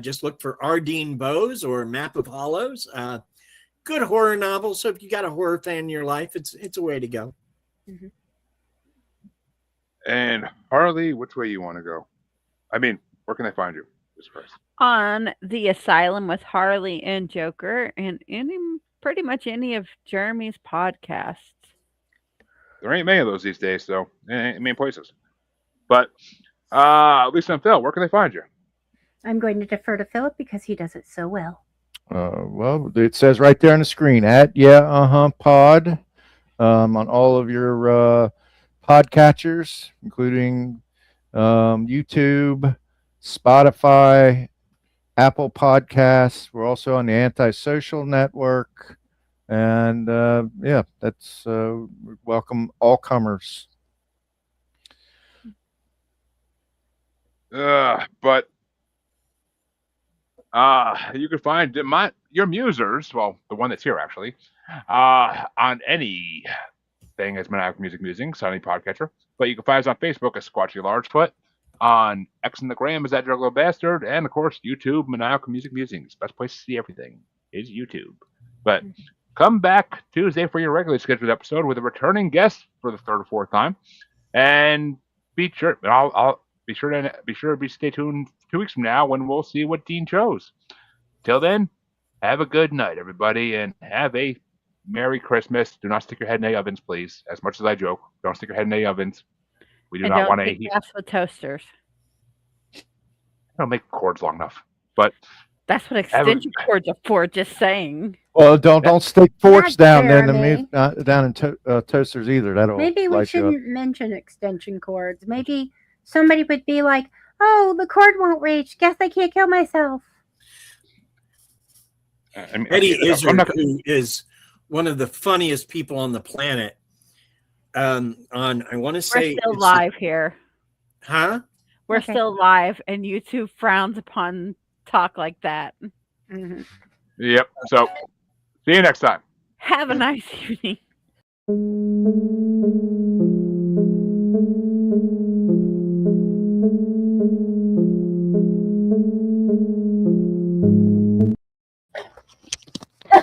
Just look for Ardeen Bowes or Map of Hollows. Good horror novel. So if you got a horror fan in your life, it's a way to go. Mm-hmm. And Harley, which way you want to go? I mean, where can they find you? On the Asylum with Harley and Joker, and pretty much any of Jeremy's podcasts. There ain't many of those these days, though. In many places. But Lisa and Phil, where can they find you? I'm going to defer to Philip because he does it so well. Well, it says right there on the screen at pod on all of your podcatchers, including YouTube, Spotify, Apple Podcasts. We're also on the Antisocial Network, and that's welcome all comers. But you can find your musers, well, the one that's here actually, on any thing as Maniacal Music Musings, on any podcatcher. But you can find us on Facebook as Squatchy Largefoot, on X and the Gram is that Juggalo Bastard, and of course YouTube, Maniacal Music Musings. Best place to see everything is YouTube. But come back Tuesday for your regularly scheduled episode with a returning guest for the third or fourth time, and be sure I'll be sure to stay tuned 2 weeks from now when we'll see what Dean chose. Till then, have a good night, everybody, and have a Merry Christmas. Do not stick your head in the ovens, please. As much as I joke, don't stick your head in the ovens. We do And not don't want to take eat. gas with toasters. Don't make cords long enough. But That's what extension cords are for. Just saying. Well, don't stick forks Not down then to Jeremy. move down in toasters either. That'll Maybe we light you up. shouldn't mention extension cords. Maybe somebody would be like, "Oh, the cord won't reach. Guess I can't kill myself." I mean, Eddie I'm Izzard, not- who is one of the funniest people on the planet. On I want to We're say still it's- live here. huh? We're Okay. still live, and YouTube frowns upon talk like that. Mhm. Yep. So, see you next time. Have a nice evening.